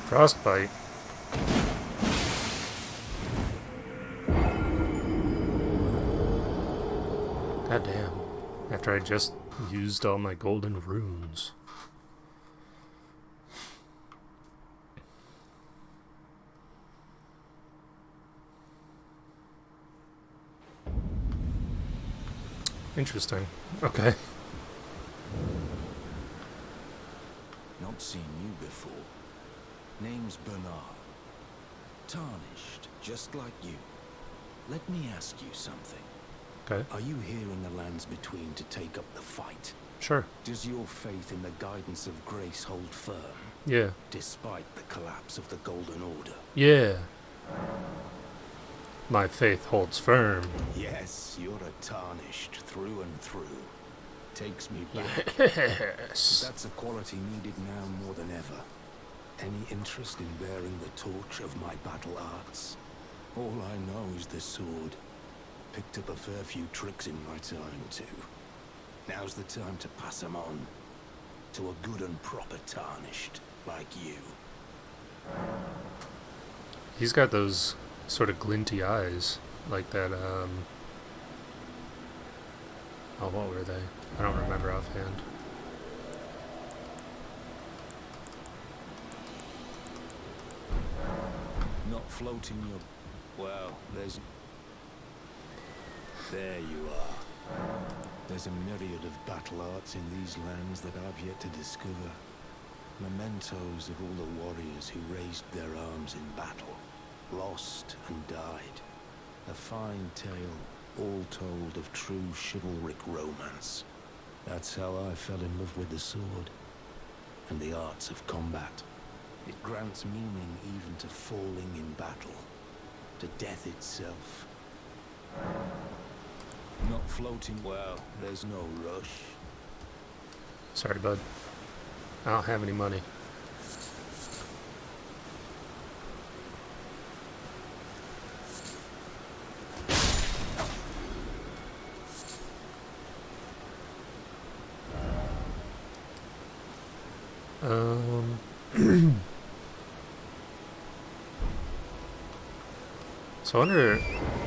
Frostbite. God damn. After I just used all my golden runes. Interesting. Okay. Not seen you before. Name's Bernard. Tarnished, just like you. Let me ask you something. Okay. Are you here in the lands between to take up the fight? Sure. Does your faith in the guidance of grace hold firm? Yeah. Despite the collapse of the Golden Order? Yeah. My faith holds firm. Yes, you're a Tarnished through and through. Takes me back. Yes. That's a quality needed now more than ever. Any interest in bearing the torch of my battle arts? All I know is the sword. Picked up a fair few tricks in my time, too. Now's the time to pass them on. To a good and proper Tarnished, like you. He's got those sort of glinty eyes. Like that, oh, what were they? I don't remember offhand. Not floating your... Well, there's... There you are. There's a myriad of battle arts in these lands that I've yet to discover. Mementos of all the warriors who raised their arms in battle, lost and died. A fine tale, all told, of true chivalric romance. That's how I fell in love with the sword, and the arts of combat. It grants meaning even to falling in battle, to death itself. Not floating well, there's no rush. Sorry, bud. I don't have any money. So I wonder,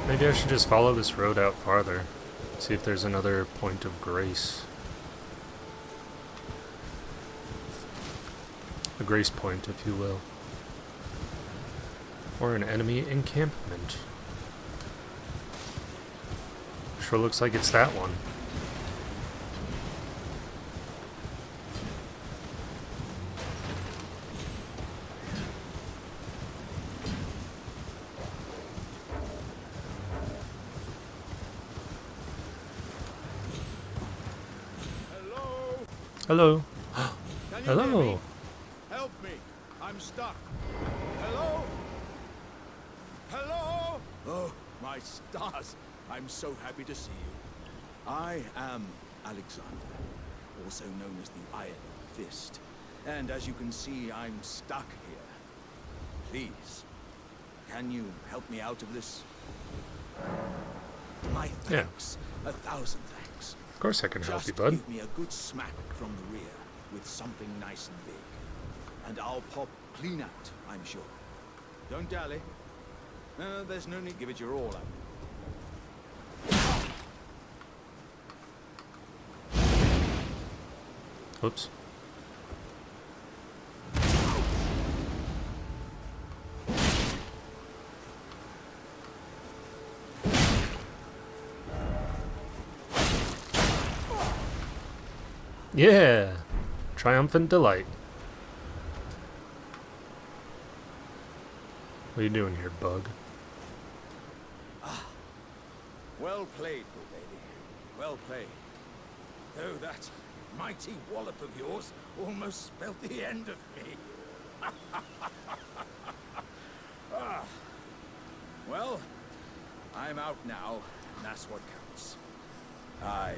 maybe I should just follow this road out farther. See if there's another point of grace. A grace point, if you will. Or an enemy encampment. Sure looks like it's that one. Hello. Can you Hello. hear me? Help me. I'm stuck. Hello? Hello? Oh, my stars. I'm so happy to see you. I am Alexander, also known as the Iron Fist. And as you can see, I'm stuck here. Please, can you help me out of this? My thanks. Yeah. 1,000 thanks. Of course I can help Just you, bud. give me a good smack from the rear with something nice and big. And I'll pop clean out, I'm sure. Don't dally. No, there's no need. Give it your all out. Oops. Yeah! Triumphant delight. What are you doing here, bug? Ah. Well played, good lady. Well played. Though that mighty wallop of yours almost spelt the end of me. Ah. Well, I'm out now, and that's what counts. I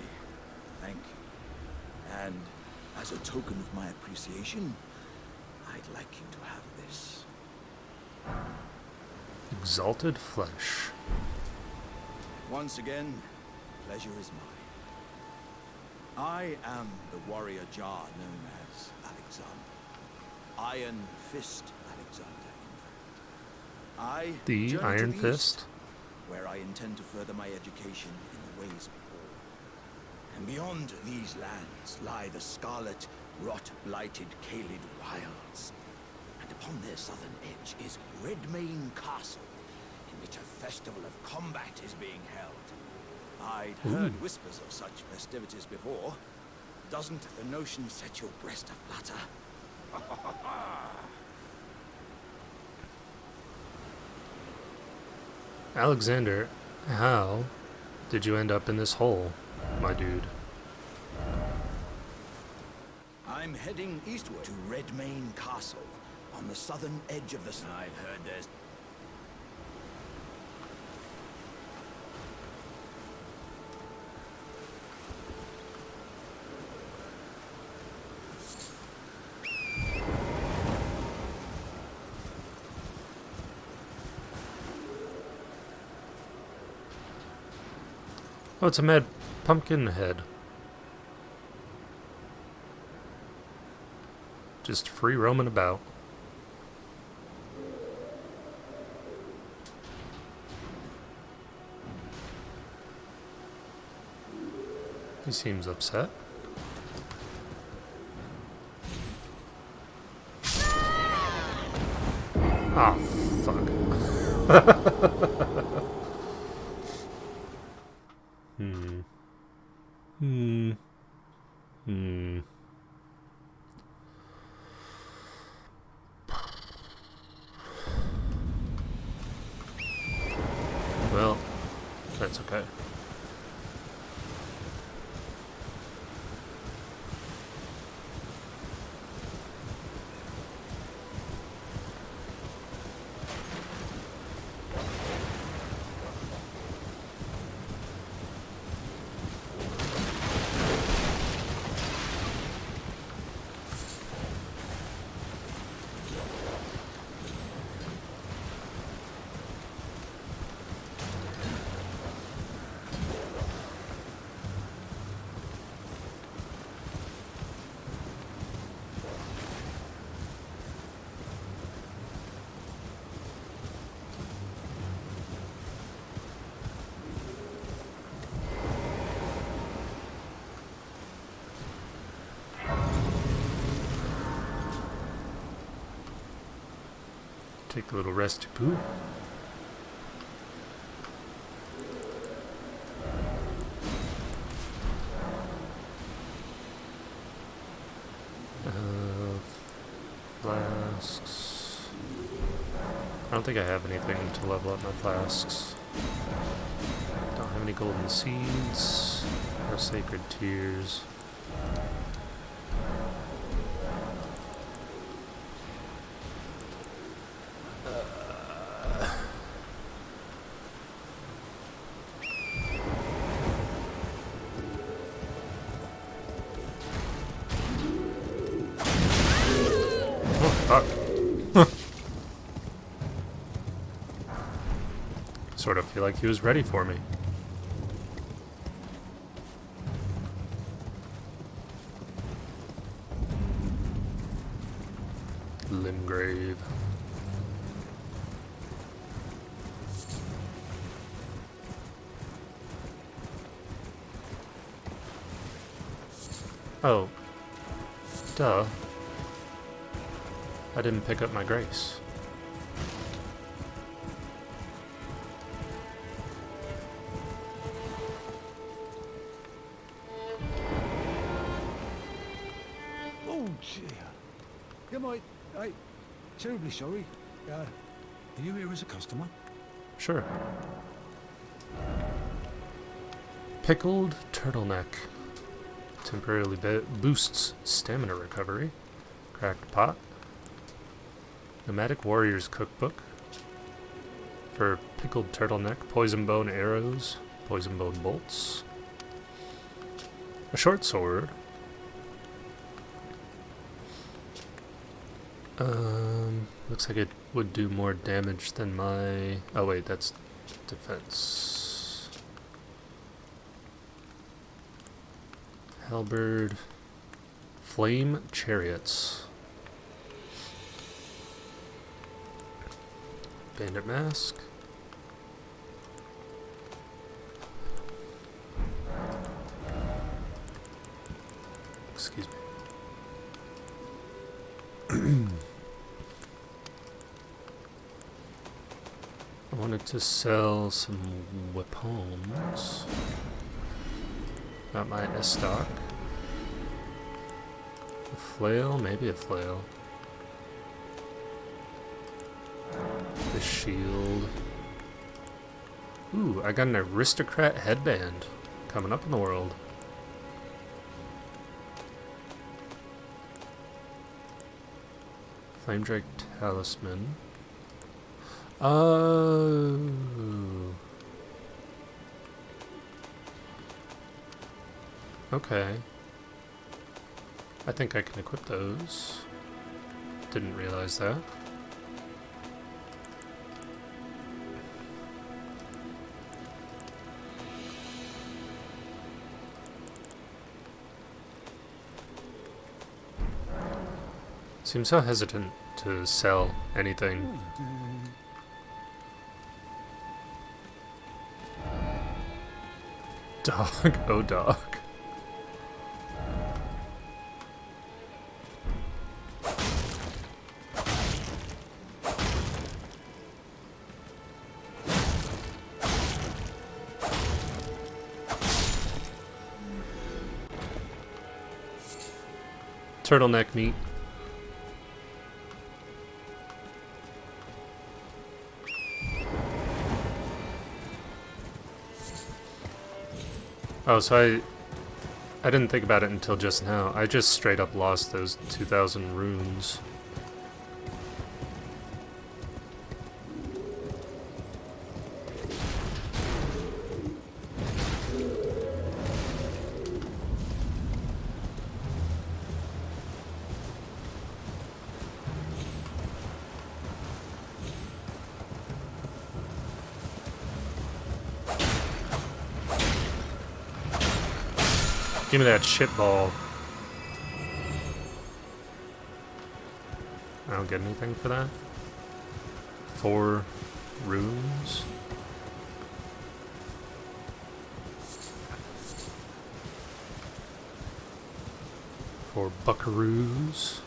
thank you. And as a token of my appreciation, I'd like you to have this. Exalted flesh. Once again, pleasure is mine. I am the warrior Jar known as Alexander. Iron Fist Alexander, in fact. The journey Iron to the Fist? east, where I intend to further my education in the ways of war. And beyond these lands lie the scarlet, rot-blighted Caelid wilds. And upon their southern edge is Redmane Castle, in which a festival of combat is being held. I'd heard whispers of such festivities before. Doesn't the notion set your breast aflutter? Alexander, how did you end up in this hole, my dude? I'm heading eastward to Redmane Castle, on the southern edge of the... I've heard there's... Oh, it's a mad pumpkin head. Just free roaming about. He seems upset. Ah, fuck. Well, that's okay. Take a little rest to poo. Flasks. I don't think I have anything to level up my flasks. Don't have any golden seeds or sacred tears. Sort of feel like he was ready for me. Limgrave. Oh. Duh. I didn't pick up my grace. Oh, dear. Yeah, mate. Hey, terribly sorry. Are you here as a customer? Sure. Pickled turtleneck. Temporarily boosts stamina recovery. Cracked pot. Nomadic Warrior's Cookbook. For pickled turtleneck, poison bone arrows, poison bone bolts. A short sword. Looks like it would do more damage than my... Oh wait, that's defense. Halberd. Flame chariots. Bandit mask. Excuse me. I wanted to sell some weapons. Not my S-stock. A flail? Maybe a flail. The shield. Ooh, I got an aristocrat headband coming up in the world. Flamedrake talisman. Oh. Okay. I think I can equip those. Didn't realize that. Seems so hesitant to sell anything. Dog, oh dog. Turtleneck meat. Oh, so I didn't think about it until just now. I just straight up lost those 2,000 runes. Give me that shit ball. I don't get anything for that. 4 runes. For buckaroos.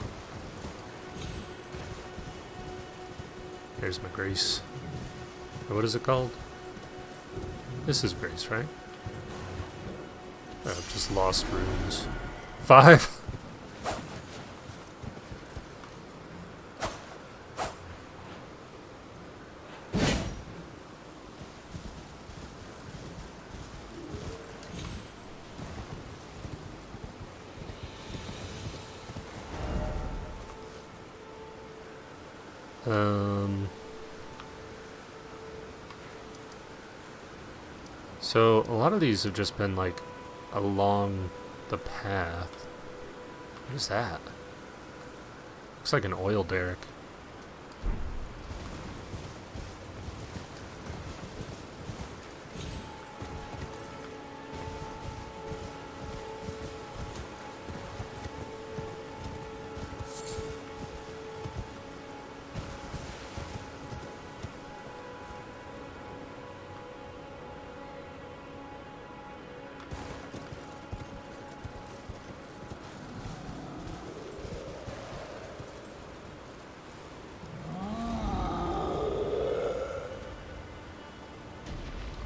There's my grace. What is it called? This is grace, right? I've just lost runes. 5? So a lot of these have just been like along the path. What is that? Looks like an oil derrick.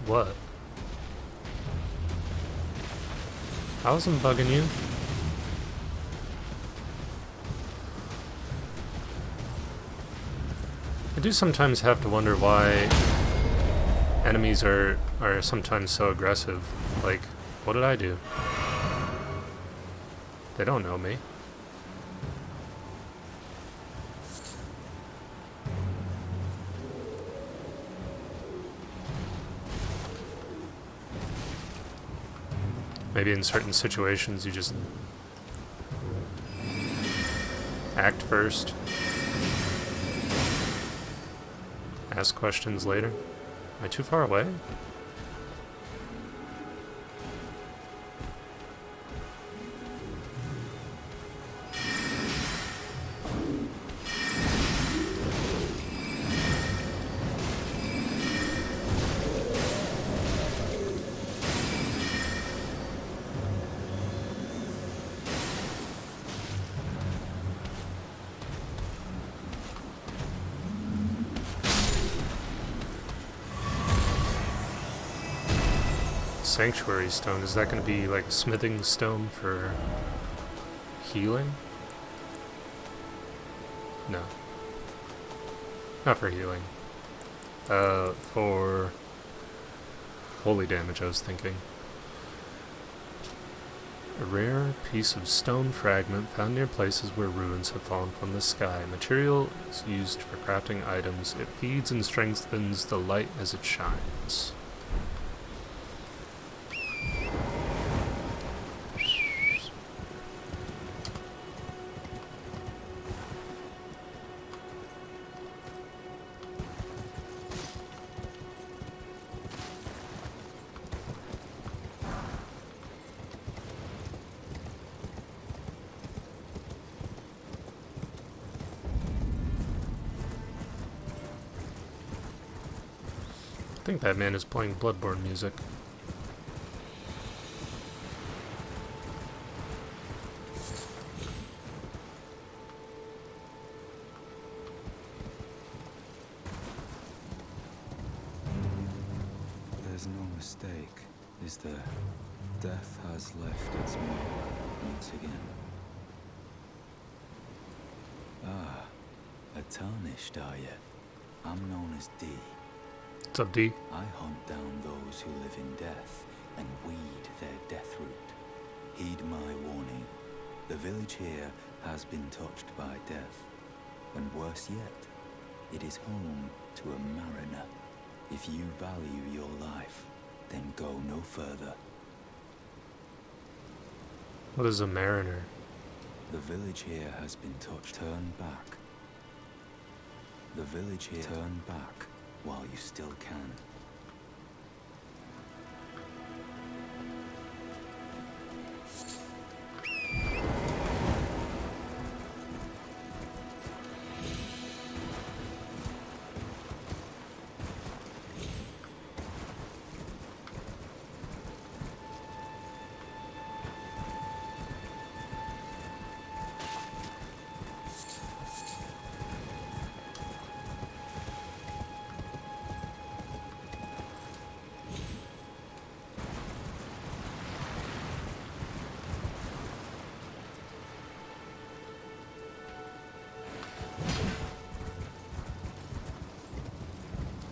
What? I wasn't bugging you. I do sometimes have to wonder why enemies are sometimes so aggressive. Like, what did I do? They don't know me. Maybe in certain situations you just act first, ask questions later. Am I too far away? Sanctuary stone, is that going to be like smithing stone for healing? No. Not for healing. For holy damage, I was thinking. A rare piece of stone fragment found near places where ruins have fallen from the sky. Material is used for crafting items. It feeds and strengthens the light as it shines. I think that man is playing Bloodborne music. There's no mistake, is there? Death has left its mark once again. Ah, a tarnished, are you? I'm known as D. What's up, D? I hunt down those who live in death and weed their death root. Heed my warning. The village here has been touched by death. And worse yet, it is home to a mariner. If you value your life, then go no further. What is a mariner? The village here has been touched. Turn back. The village here. Turn back while you still can.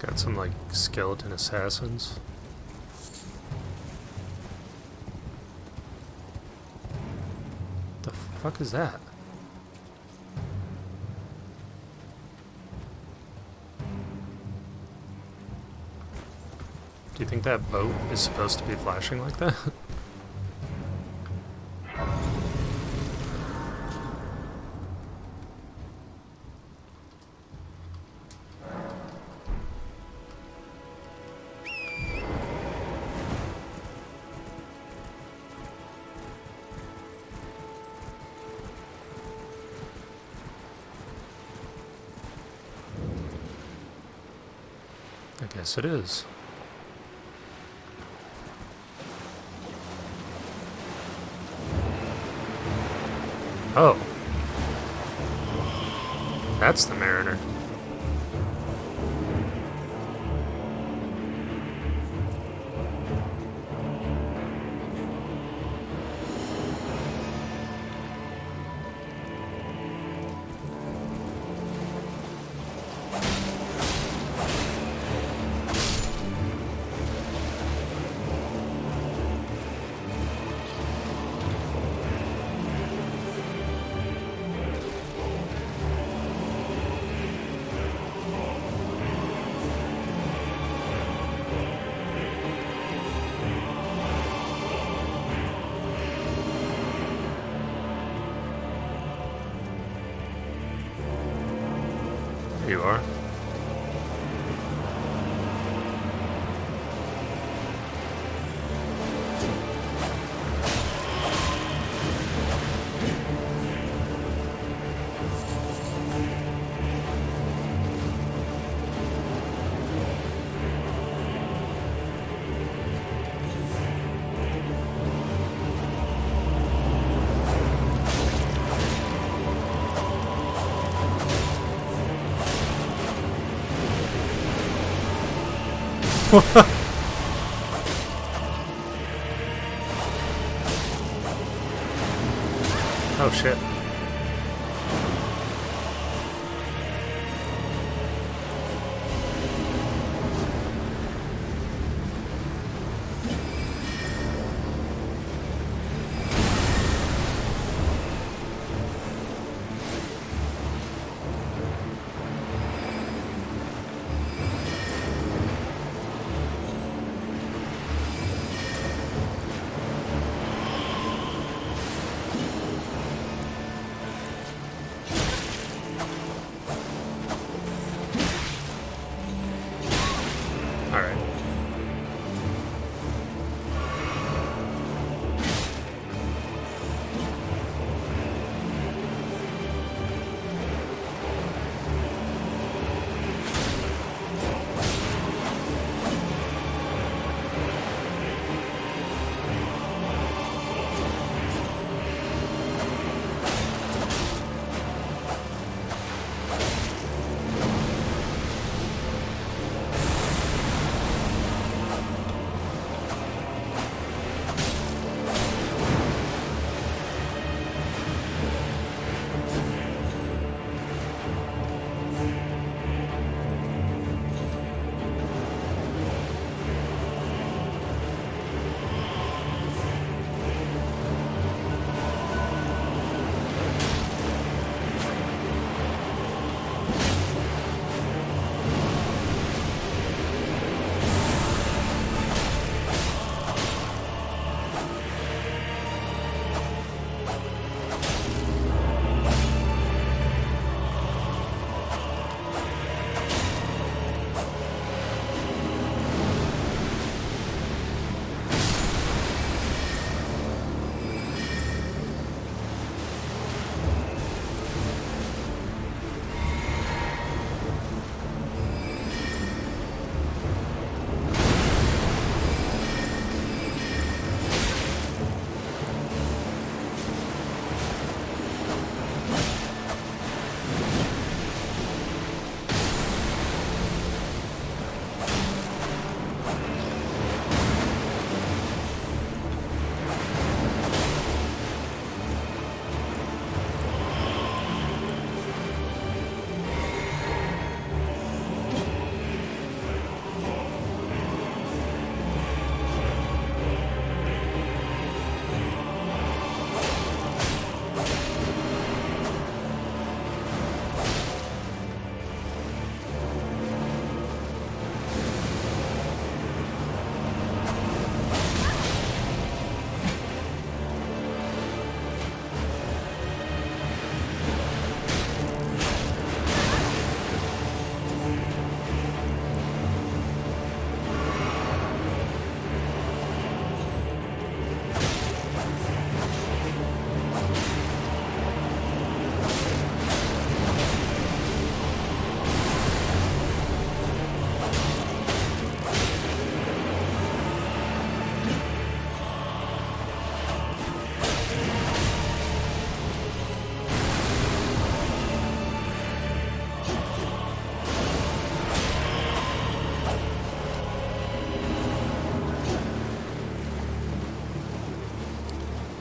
Got some like skeleton assassins. The fuck is that? Do you think that boat is supposed to be flashing like that? I guess it is. Oh. That's the mariner. You are? Oh shit.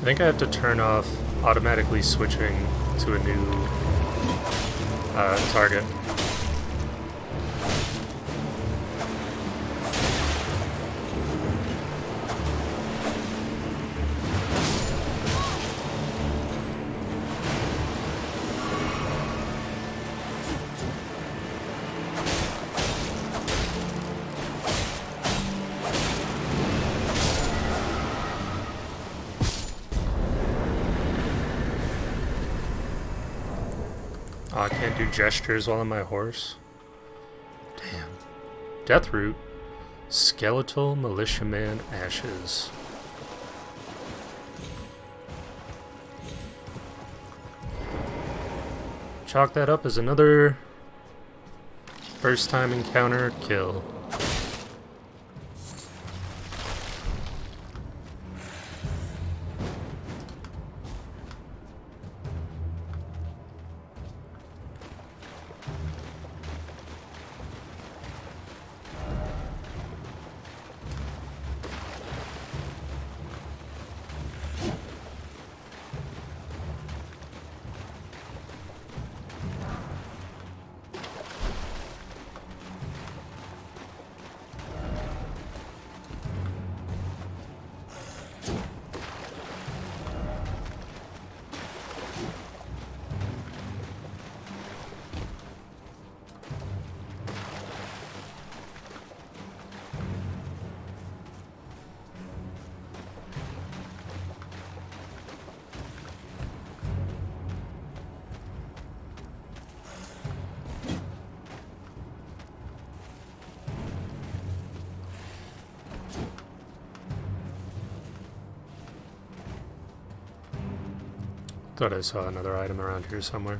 I think I have to turn off automatically switching to a new target. Oh, I can't do gestures while on my horse. Deathroot. Skeletal Militiaman Ashes. Chalk that up as another first time encounter kill. Thought I saw another item around here somewhere.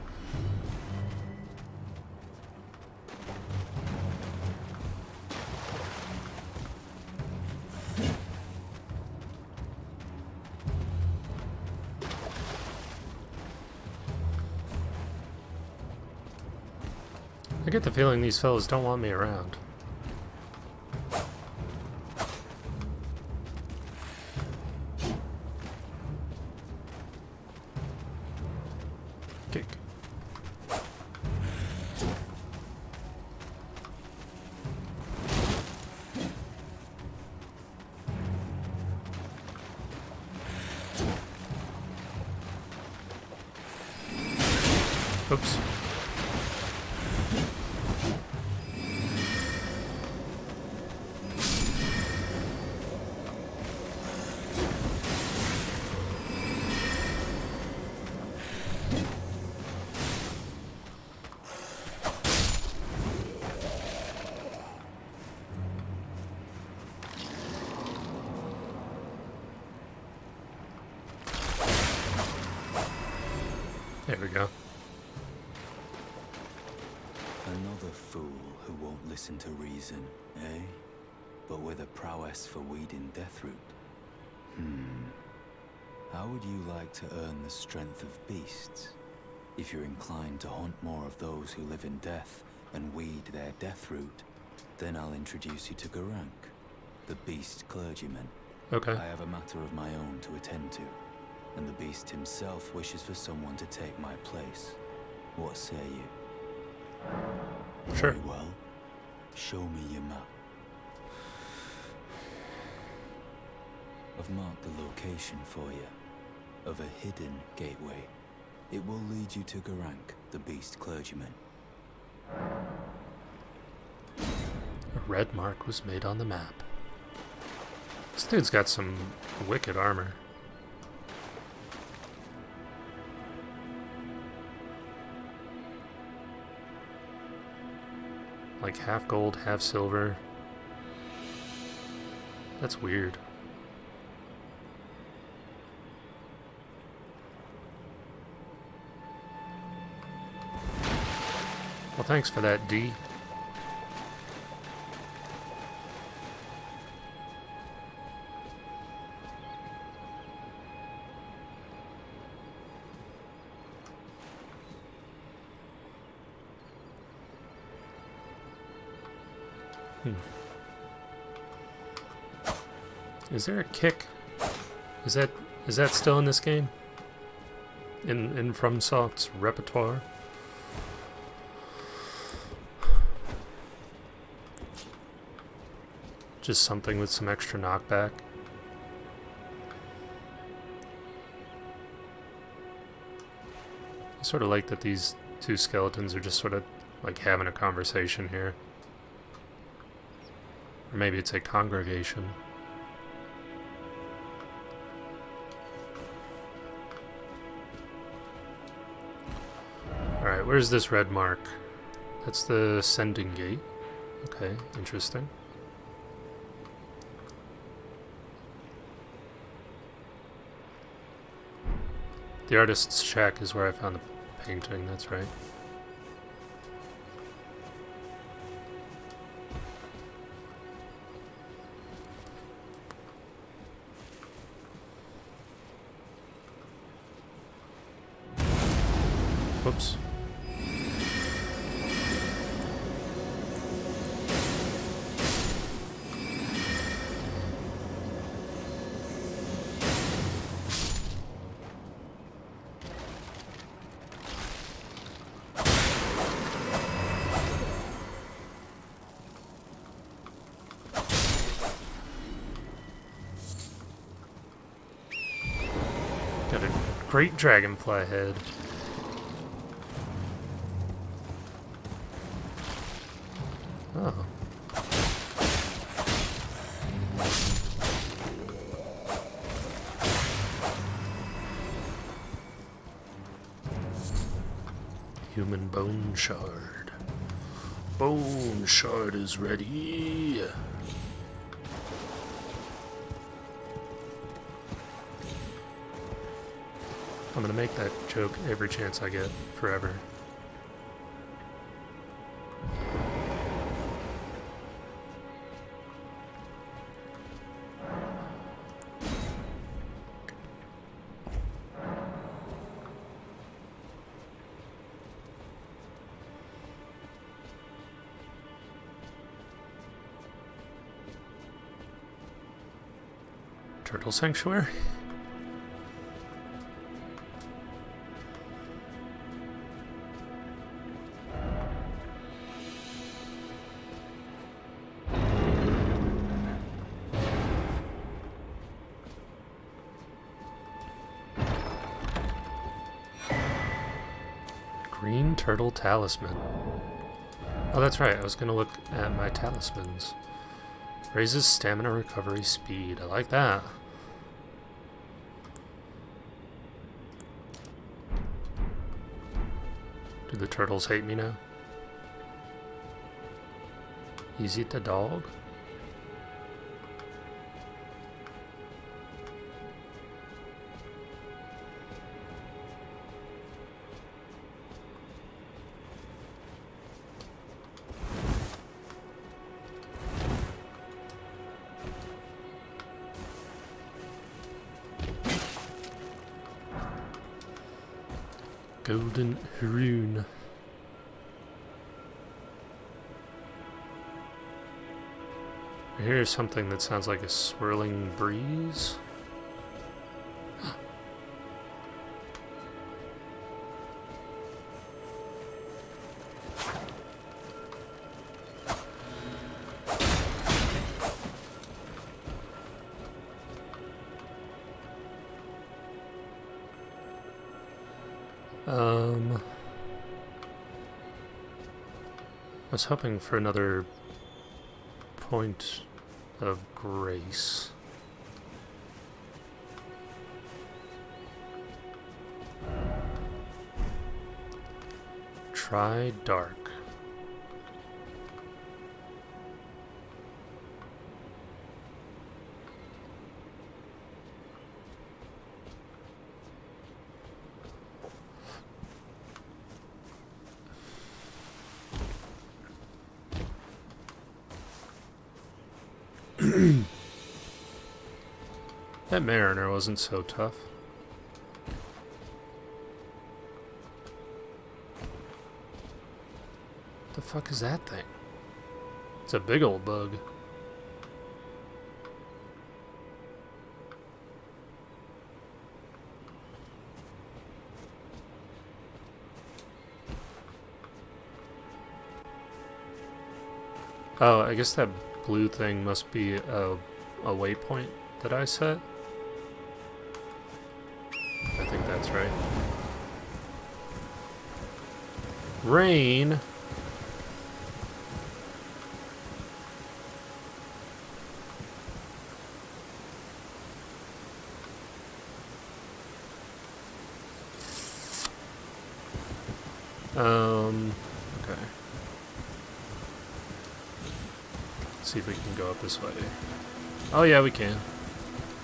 I get the feeling these fellas don't want me around. Kick. Oops. There we go. Another fool who won't listen to reason, eh? But with a prowess for weeding Deathroot. How would you like to earn the strength of beasts? If you're inclined to hunt more of those who live in death and weed their Deathroot, then I'll introduce you to Garank, the beast clergyman. Okay. I have a matter of my own to attend to, and the beast himself wishes for someone to take my place. What say you? Sure. Very well. Show me your map. I've marked the location for you, of a hidden gateway. It will lead you to Garank, the beast clergyman. A red mark was made on the map. This dude's got some wicked armor. Like half gold, half silver. That's weird. Well, thanks for that, D. Is there a kick? Is that still in this game? In FromSoft's repertoire? Just something with some extra knockback. I sort of like that these two skeletons are just sort of like having a conversation here. Or maybe it's a congregation. Alright, where's this red mark? That's the sending gate. Okay, interesting. The artist's shack is where I found the painting, that's right. Whoops. Got a great dragonfly head. Oh. Human bone shard. Bone shard is ready. I'm gonna make that joke every chance I get, forever. Turtle Sanctuary? Green Turtle Talisman. Oh, that's right. I was going to look at my talismans. Raises stamina recovery speed. I like that. Do the turtles hate me now? Is it a dog? Golden Rune. I hear something that sounds like a swirling breeze. I was hoping for another point of grace. Try dark. That mariner wasn't so tough. The fuck is that thing? It's a big old bug. Oh, I guess that blue thing must be a waypoint that I set. I think that's right. Rain. Okay. See if we can go up this way. Oh yeah, we can.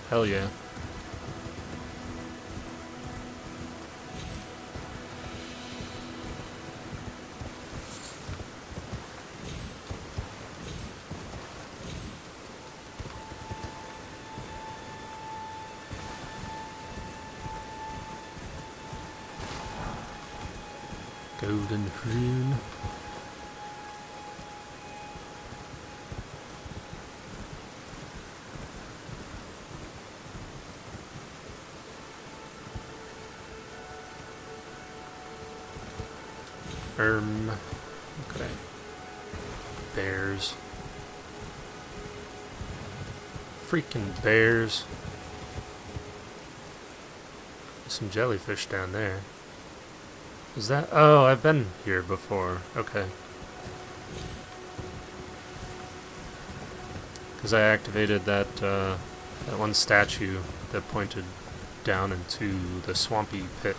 Hell yeah. Golden Rune. Okay. Bears. Freaking bears. There's some jellyfish down there. Is that? Oh, I've been here before. Okay. Because I activated that that one statue that pointed down into the swampy pit.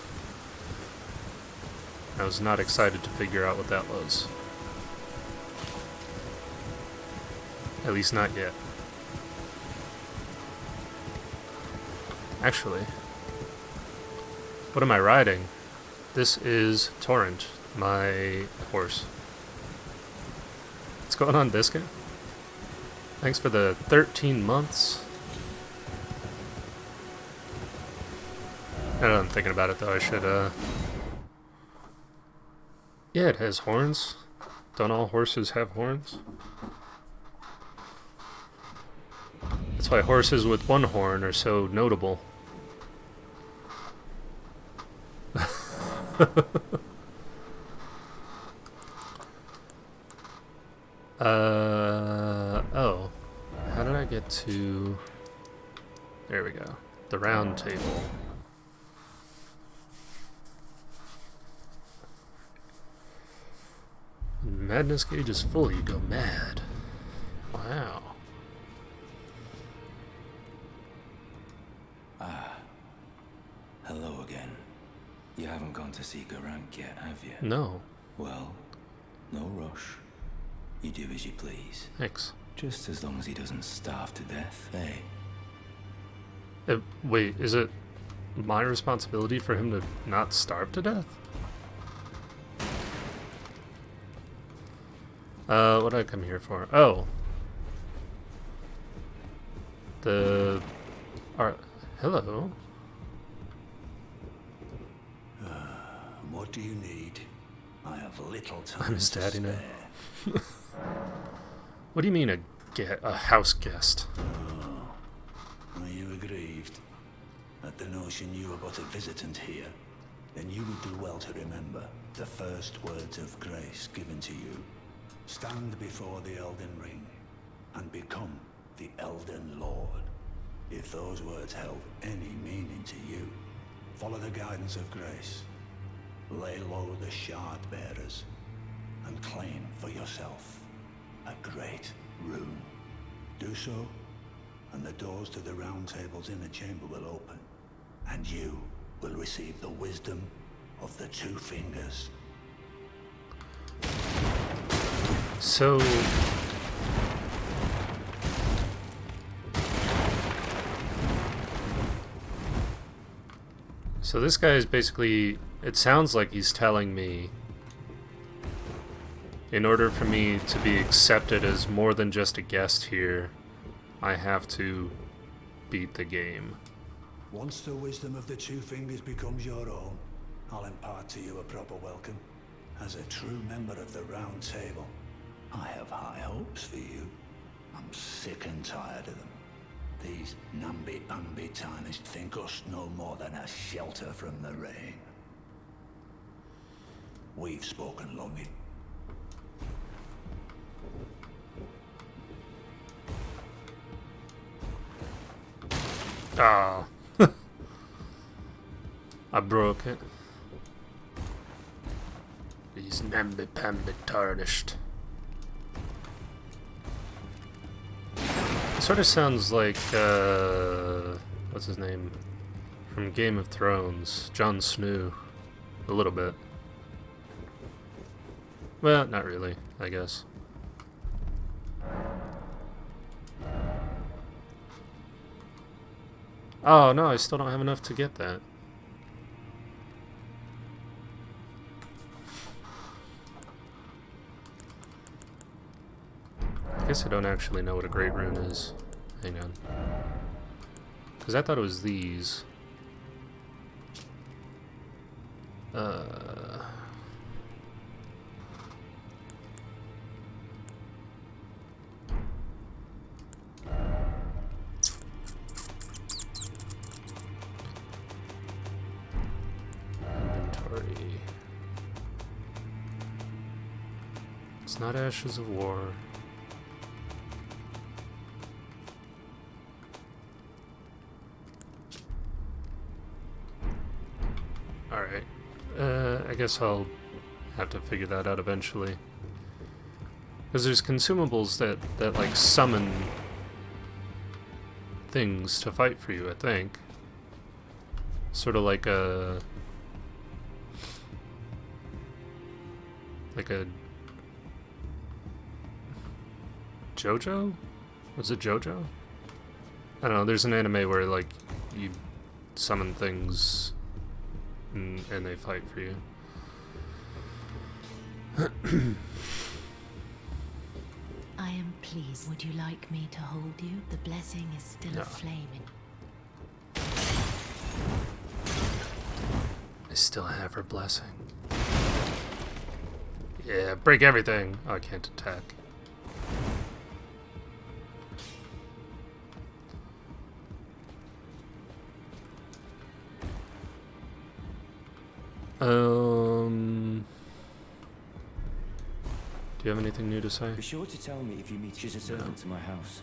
I was not excited to figure out what that was. At least not yet. Actually, what am I riding? This is Torrent, my horse. What's going on, Biscuit? Thanks for the 13 months. Now that I'm thinking about it, though, I should, yeah, it has horns. Don't all horses have horns? That's why horses with one horn are so notable. Oh. How did I get to... There we go. The round table. When madness gauge is full, you go mad. Wow. Ah. Hello again. You haven't gone to see Garank yet, have you? No. Well, no rush. You do as you please. Thanks. Just as long as he doesn't starve to death, eh? Wait, is it my responsibility for him to not starve to death? What did I come here for? Oh. Hello. What do you need? I have little time. I'm his to daddy now. spare. What do you mean a house guest? Oh, are you aggrieved at the notion you are but a visitant here? Then you would do well to remember the first words of grace given to you. Stand before the Elden Ring and become the Elden Lord. If those words held any meaning to you, follow the guidance of grace. Lay low the shard bearers and claim for yourself a great rune. Do so, and the doors to the Round Table's inner chamber will open, and you will receive the wisdom of the Two Fingers. So... So this guy is basically... It sounds like he's telling me, in order for me to be accepted as more than just a guest here, I have to beat the game. Once the wisdom of the Two Fingers becomes your own, I'll impart to you a proper welcome. As a true member of the Round Table, I have high hopes for you. I'm sick and tired of them. These namby-pamby tarnished think us no more than a shelter from the rain. We've spoken long enough. Ah. I broke it. These namby-pamby tarnished. It sort of sounds like, what's his name? From Game of Thrones, Jon Snow. A little bit. Well, not really, I guess. Oh, no, I still don't have enough to get that. I guess I don't actually know what a Great Rune is. Hang on. Because I thought it was these. Inventory. It's not Ashes of War. Alright. I guess I'll have to figure that out eventually. Because there's consumables that like summon things to fight for you, I think. Sort of like a JoJo? Was it JoJo? I don't know, there's an anime where like you summon things and they fight for you. I am pleased. Would you like me to hold you? The blessing is still No. aflame. I still have her blessing. Yeah, break everything. Oh, I can't attack. Do you have anything new to say? Be sure to tell me if you meet she's a servant to my house.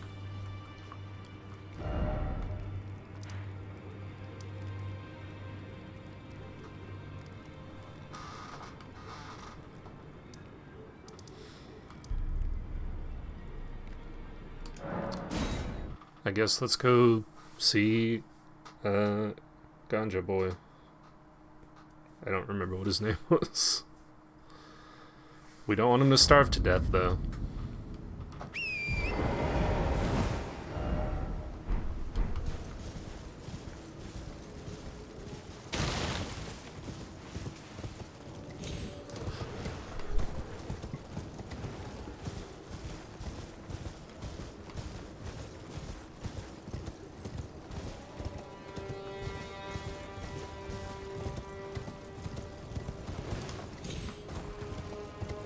I guess let's go see Ganja Boy. I don't remember what his name was. We don't want him to starve to death, though.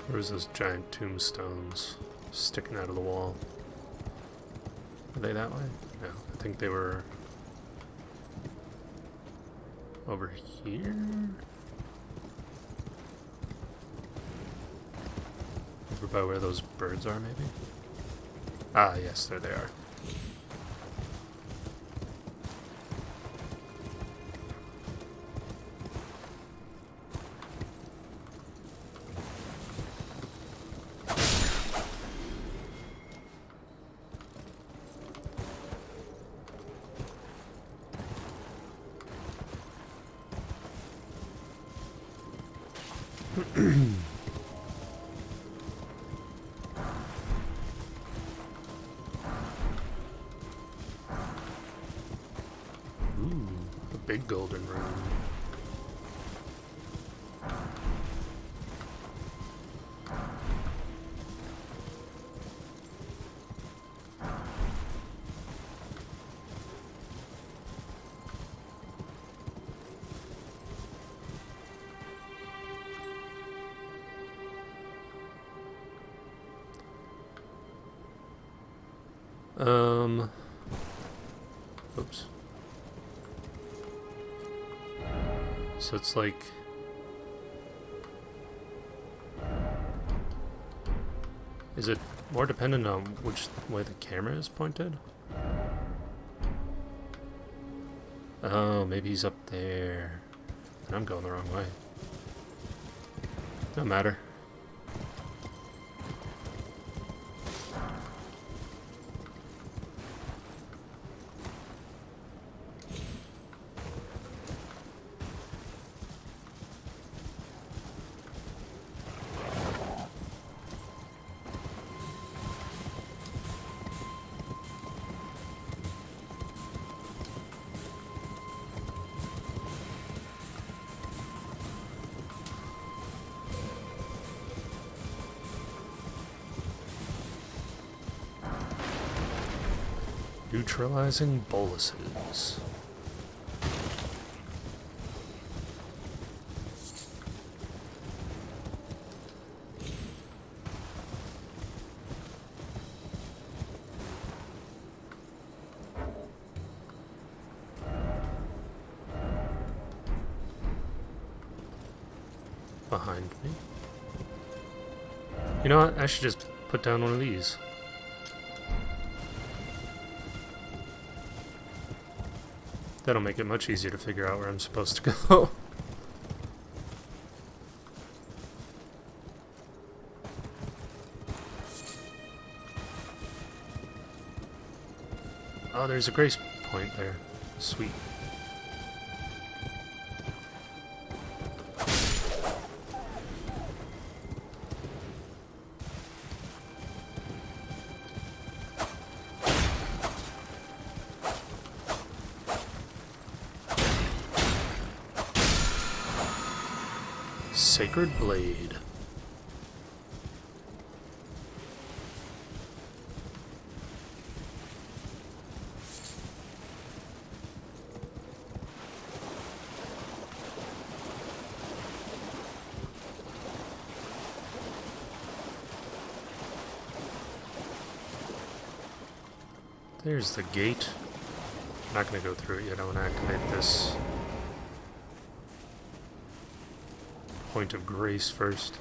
Where's those giant tombstones sticking out of the wall? Are they that way? No, I think they were over here? Over by where those birds are, maybe? Ah, yes, there they are. Ooh, a big golden rune. Oops. So it's like... Is it more dependent on which way the camera is pointed? Oh, maybe he's up there. I'm going the wrong way. No matter. Neutralizing boluses. Behind me. You know what? I should just put down one of these. That'll make it much easier to figure out where I'm supposed to go. Oh, there's a grace point there. Sweet. Sacred Blade. There's the gate. I'm not going to go through it yet. I want to activate this point of grace first.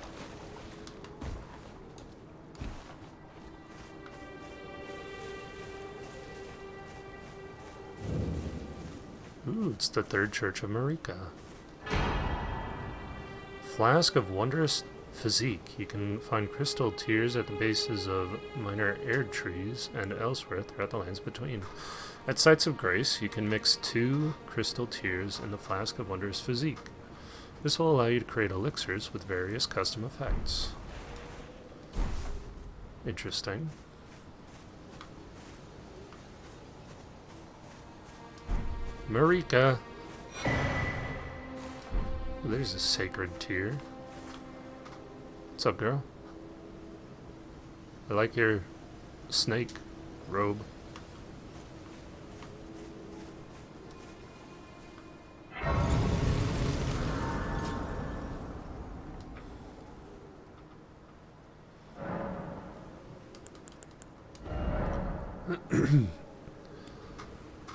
Ooh, it's the third church of Marika. Flask of wondrous physique. You can find crystal tears at the bases of minor arid trees and elsewhere throughout the lands between. At sites of grace, you can mix 2 crystal tears in the flask of wondrous physique. This will allow you to create elixirs with various custom effects. Interesting. Marika. Ooh, there's a sacred tear. What's up, girl? I like your snake robe.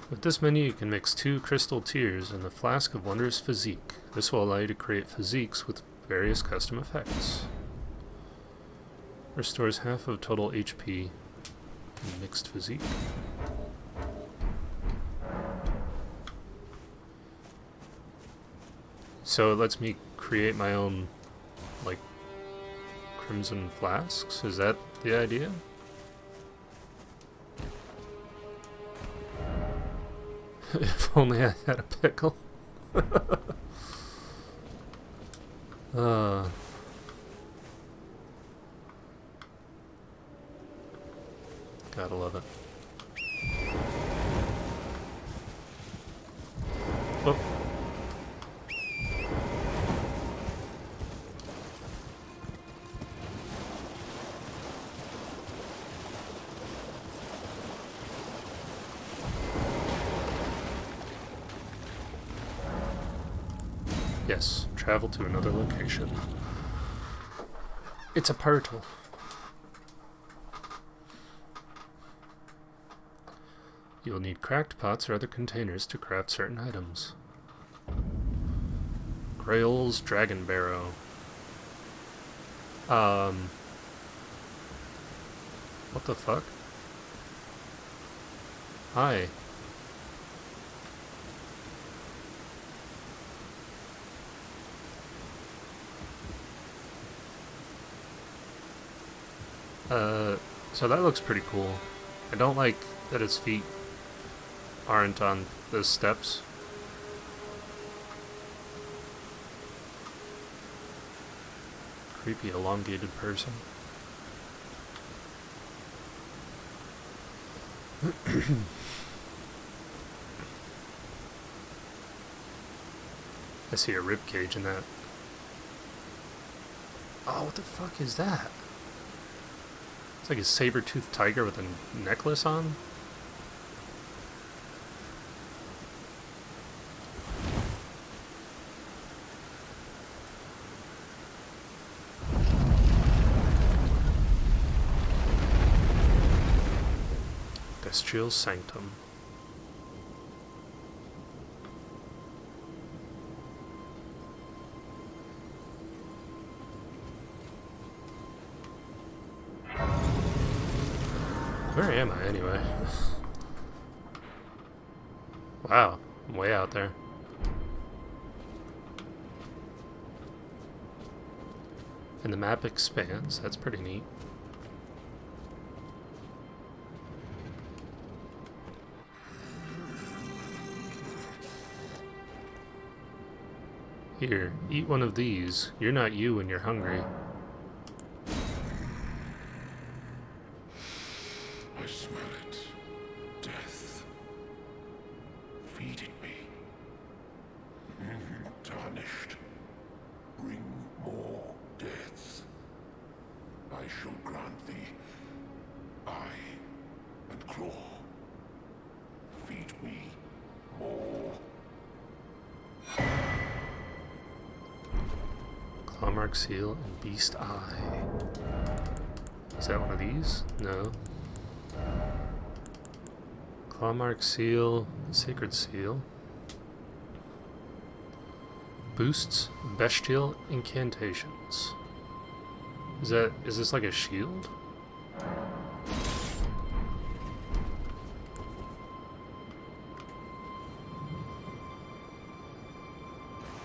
With this menu, you can mix 2 crystal tears in the flask of wondrous physique. This will allow you to create physiques with various custom effects. Restores half of total HP in mixed physique. So it lets me create my own, like, crimson flasks? Is that the idea? If only I had a pickle. Gotta love it. Oh. Yes, travel to another location. It's a portal. You'll need cracked pots or other containers to craft certain items. Grail's Dragon Barrow. What the fuck? Hi. So that looks pretty cool. I don't like that its feet aren't on the steps. Creepy elongated person. I see a rib cage in that. Oh, what the fuck is that? It's like a saber-toothed tiger with a necklace on. Celestial Sanctum. Where am I anyway? Wow, I'm way out there. And the map expands, that's pretty neat. Here, eat one of these. You're not you when you're hungry. I smell it. Death. Feeding me. Tarnished. Bring more deaths. I shall grant thee eye and claw. Feed me more. Clawmark Seal and Beast Eye. Is that one of these? No. Clawmark Seal, Sacred Seal. Boosts bestial incantations. Is this like a shield?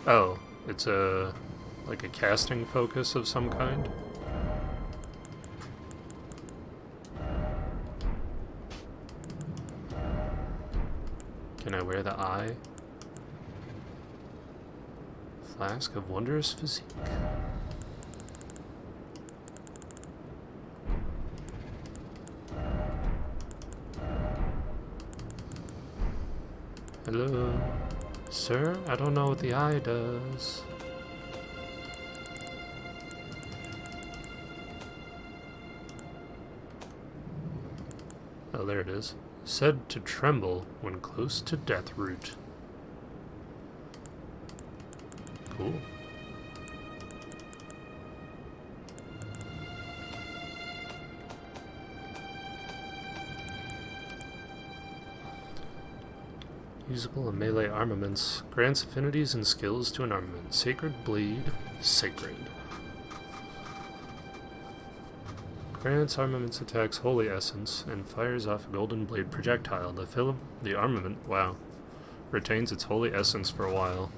Oh, it's like a casting focus of some kind. Can I wear the eye? Flask of Wondrous Physique. Hello? Sir, I don't know what the eye does. Oh, there it is. Said to tremble when close to death root. Cool. Usable in melee armaments. Grants affinities and skills to an armament. Sacred Blade. Sacred. Grants armaments attacks Holy Essence and fires off a golden blade projectile. The armament, wow, retains its Holy Essence for a while.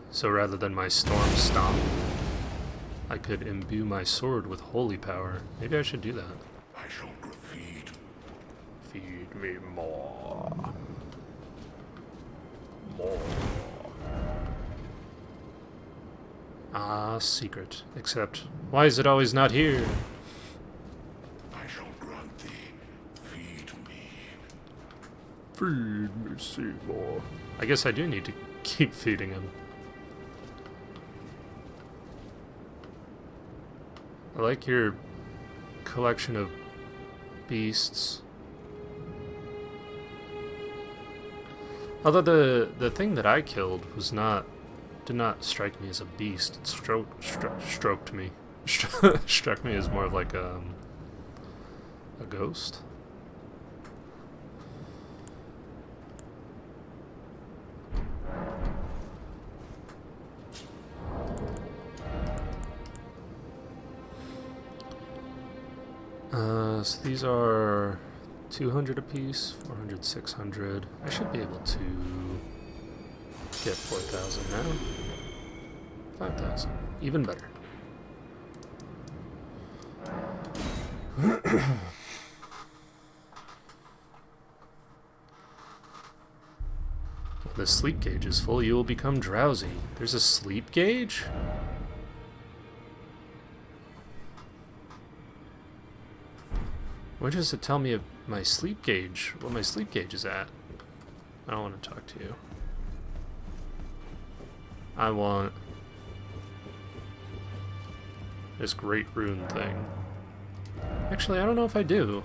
So rather than my Storm Stomp, I could imbue my sword with holy power. Maybe I should do that. I shall feed. Feed me more. More. Ah, secret. Except, why is it always not here? I shall grant thee. Feed me. Feed me, Seymour. I guess I do need to keep feeding him. I like your collection of beasts. Although the thing that I killed was did not strike me as a beast. It stroked me. Struck me as more of like a ghost. So these are 200 apiece, 400, 600. I should be able to get 4,000 now. 5,000. Even better. When the sleep gauge is full, you will become drowsy. There's a sleep gauge? Where does it tell me my sleep gauge, what my sleep gauge is at? I don't want to talk to you. I want this great rune thing. Actually, I don't know if I do.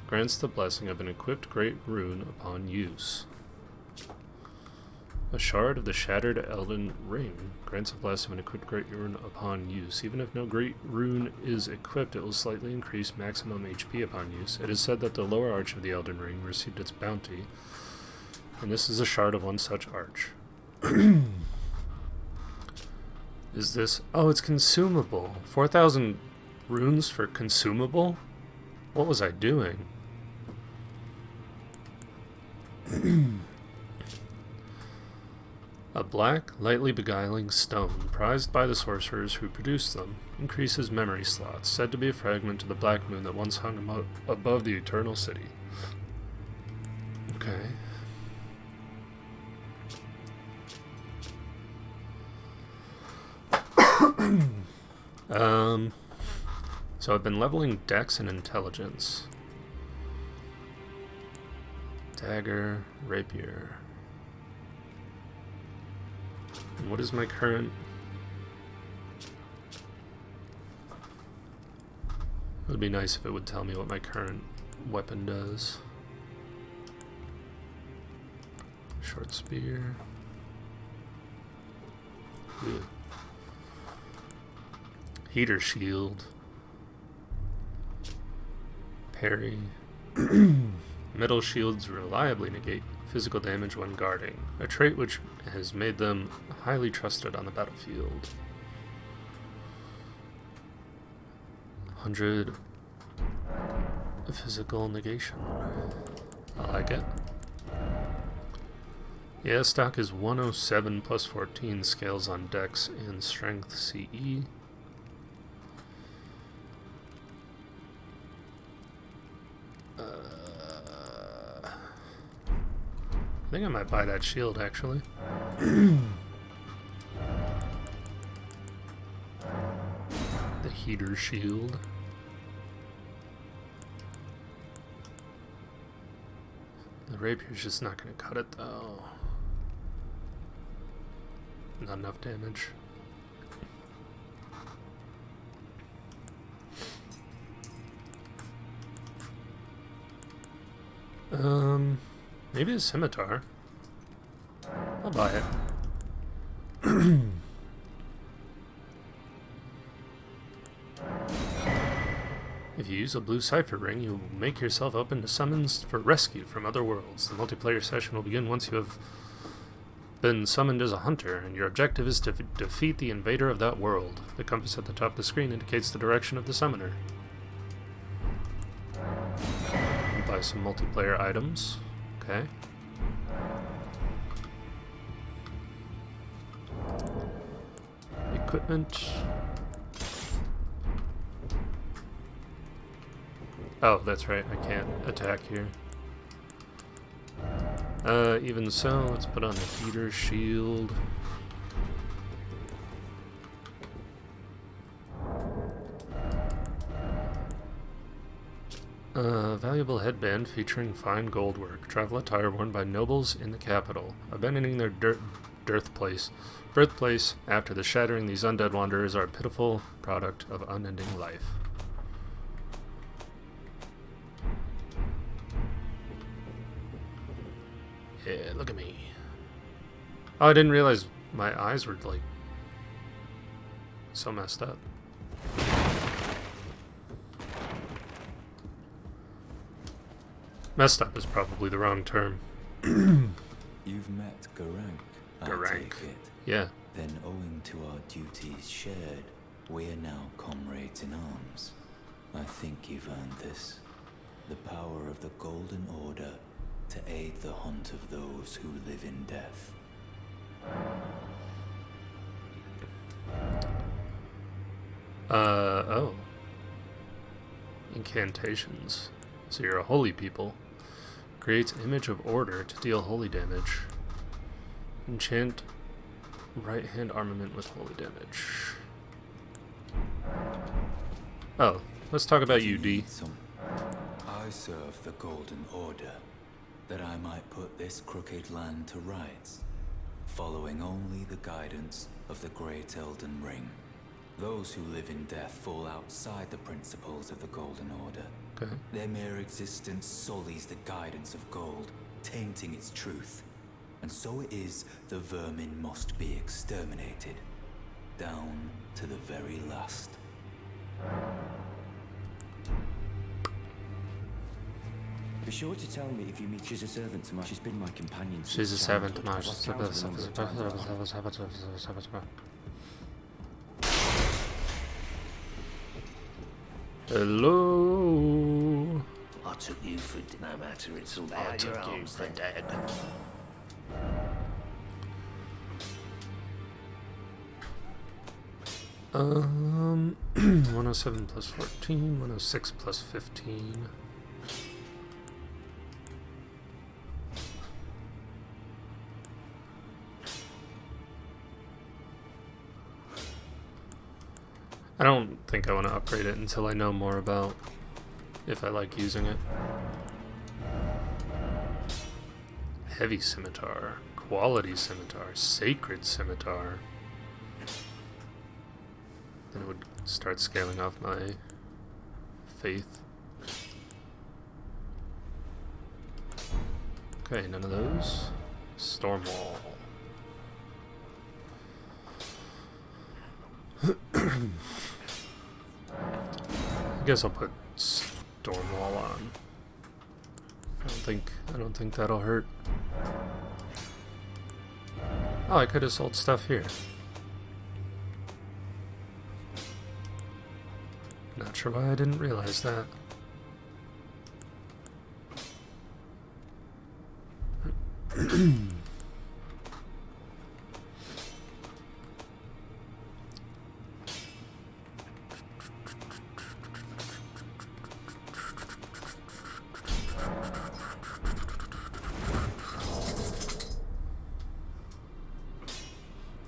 Grants the blessing of an equipped great rune upon use. A shard of the shattered Elden Ring grants a blast of an equipped Great Rune upon use. Even if no Great Rune is equipped, it will slightly increase maximum HP upon use. It is said that the lower arch of the Elden Ring received its bounty, and this is a shard of one such arch. Is this... Oh, it's consumable. 4,000 runes for consumable? What was I doing? A black, lightly beguiling stone, prized by the sorcerers who produced them, increases memory slots, said to be a fragment of the black moon that once hung above the eternal city. Okay. So I've been leveling Dex and Intelligence. Dagger, Rapier. And what is my current... It would be nice if it would tell me what my current weapon does. Short spear. Ew. Heater shield. Parry. Metal shields reliably negate physical damage when guarding, a trait which has made them highly trusted on the battlefield. 100 physical negation. I like it. Yeah, stock is 107 plus 14, scales on Dex and Strength CE. I think I might buy that shield, actually. The heater shield. The rapier's just not going to cut it, though. Not enough damage. Maybe a scimitar. I'll buy it. If you use a blue cipher ring, you will make yourself open to summons for rescue from other worlds. The multiplayer session will begin once you have been summoned as a hunter, and your objective is to defeat the invader of that world. The compass at the top of the screen indicates the direction of the summoner. I'll buy some multiplayer items. Okay. Equipment. Oh, that's right, I can't attack here. Even so, let's put on the heater shield. Valuable headband featuring fine gold work. Travel attire worn by nobles in the capital, abandoning their birthplace after the shattering. These undead wanderers are a pitiful product of unending life. Yeah, look at me. Oh, I didn't realize my eyes were, like, so messed up. Messed up is probably the wrong term. You've met Garank, Garank. I take it. Yeah. Then owing to our duties shared, we are now comrades in arms. I think you've earned this. The power of the Golden Order to aid the hunt of those who live in death. Oh. Incantations. So you're a holy people. Creates image of order to deal holy damage. Enchant right hand armament with holy damage. Oh, let's talk about you, D. I serve the Golden Order, that I might put this crooked land to rights, following only the guidance of the great Elden Ring. Those who live in death fall outside the principles of the Golden Order. Okay. Their mere existence sullies the guidance of gold, tainting its truth. And so it is the vermin must be exterminated, down to the very last. Be sure to tell me if you meet. She's a servant to She's been my companion. She's a servant to Hello. I took you for no matter. It's all out your arms for dead. 107 plus 14, 106 plus 15. I don't think I want to upgrade it until I know more about if I like using it. Heavy scimitar, quality scimitar, sacred scimitar. Then it would start scaling off my faith. Okay, none of those. Stormwall. I guess I'll put Stormwall on. I don't think that'll hurt. Oh, I could have sold stuff here. Not sure why I didn't realize that.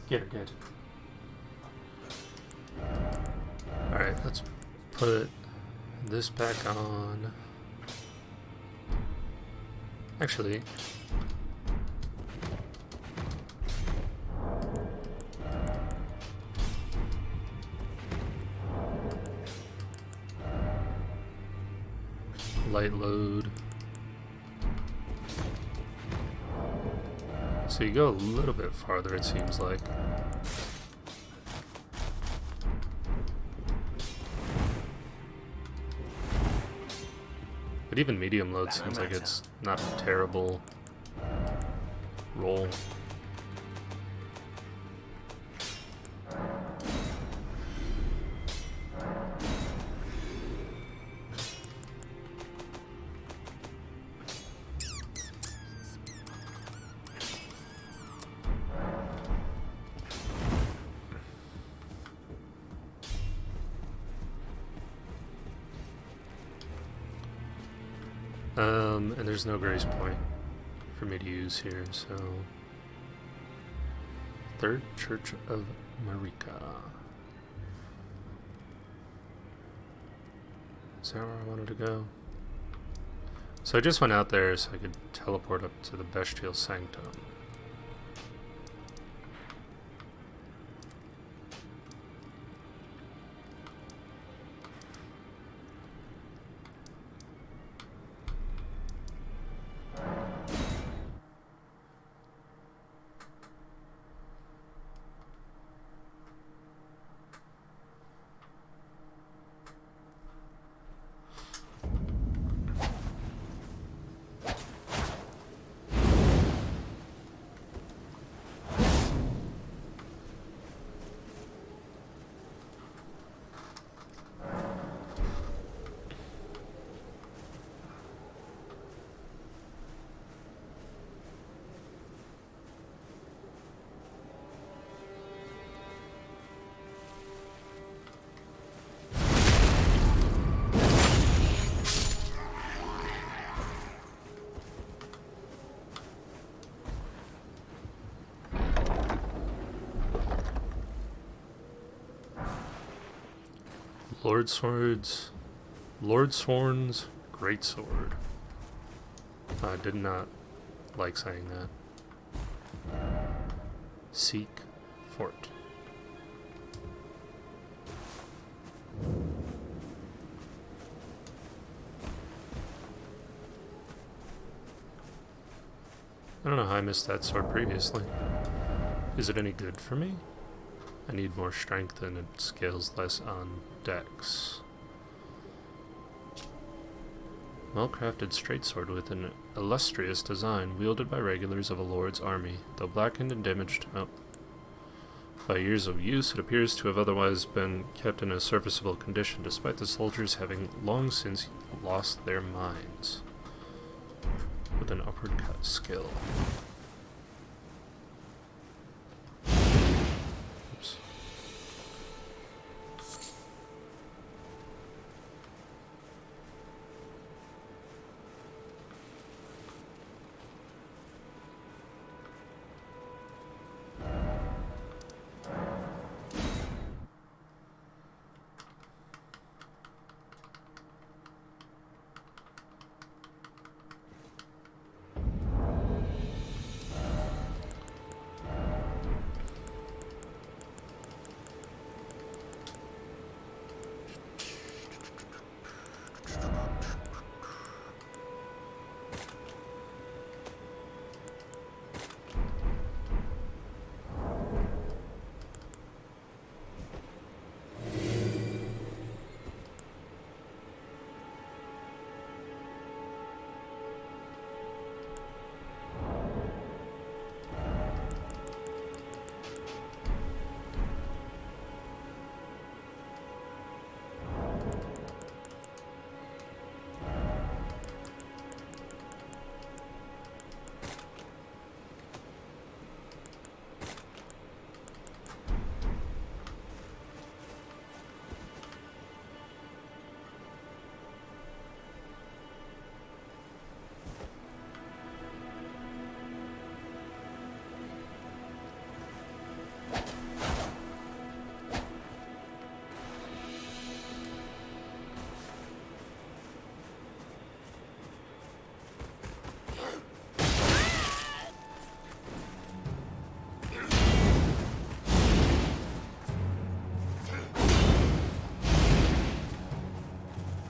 Get her good. Alright, let's put this back on. Actually, light load. So you go a little bit farther, it seems like. But even medium load seems like it's not a terrible roll. And there's no grace point for me to use here, so... Third Church of Marika. Is that where I wanted to go? So I just went out there so I could teleport up to the Bestial Sanctum. Lord Sworn's Greatsword. I did not like saying that. Seek Fort. I don't know how I missed that sword previously. Is it any good for me? I need more strength and it scales less on dex. Well-crafted straight sword with an illustrious design, wielded by regulars of a lord's army. Though blackened and damaged by years of use, it appears to have otherwise been kept in a serviceable condition, despite the soldiers having long since lost their minds. With an upward cut skill. Oops.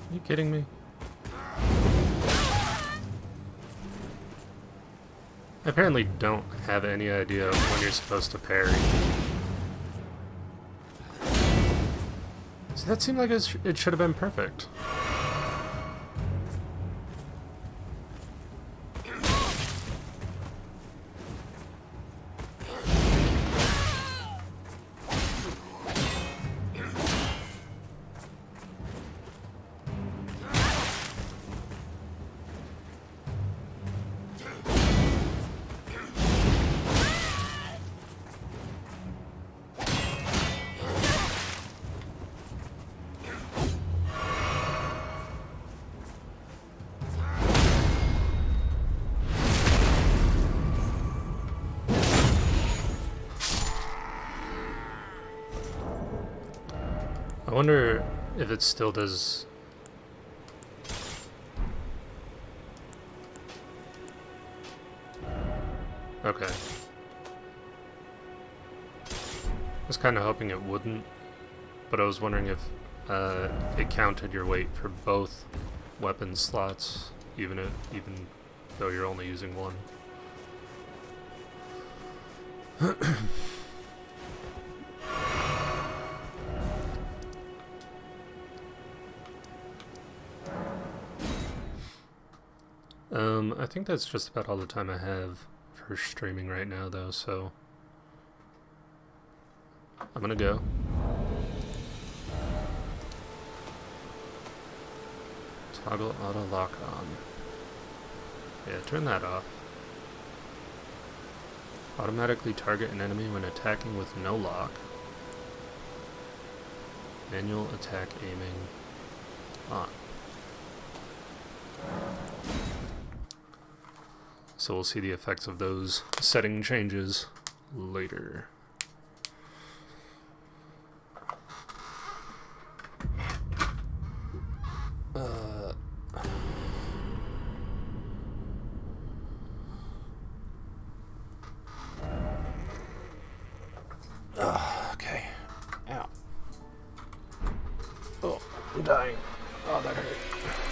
Are you kidding me? I apparently don't have any idea when you're supposed to parry. So that seemed like it should have been perfect. I wonder if it still does. Okay. I was kind of hoping it wouldn't, but I was wondering if it counted your weight for both weapon slots, even though you're only using one. I think that's just about all the time I have for streaming right now, though, so I'm gonna go. Toggle auto lock on. Yeah, turn that off. Automatically target an enemy when attacking with no lock. Manual attack aiming on. So we'll see the effects of those setting changes later. Okay. Ow. Oh, I'm dying. Oh, that hurt.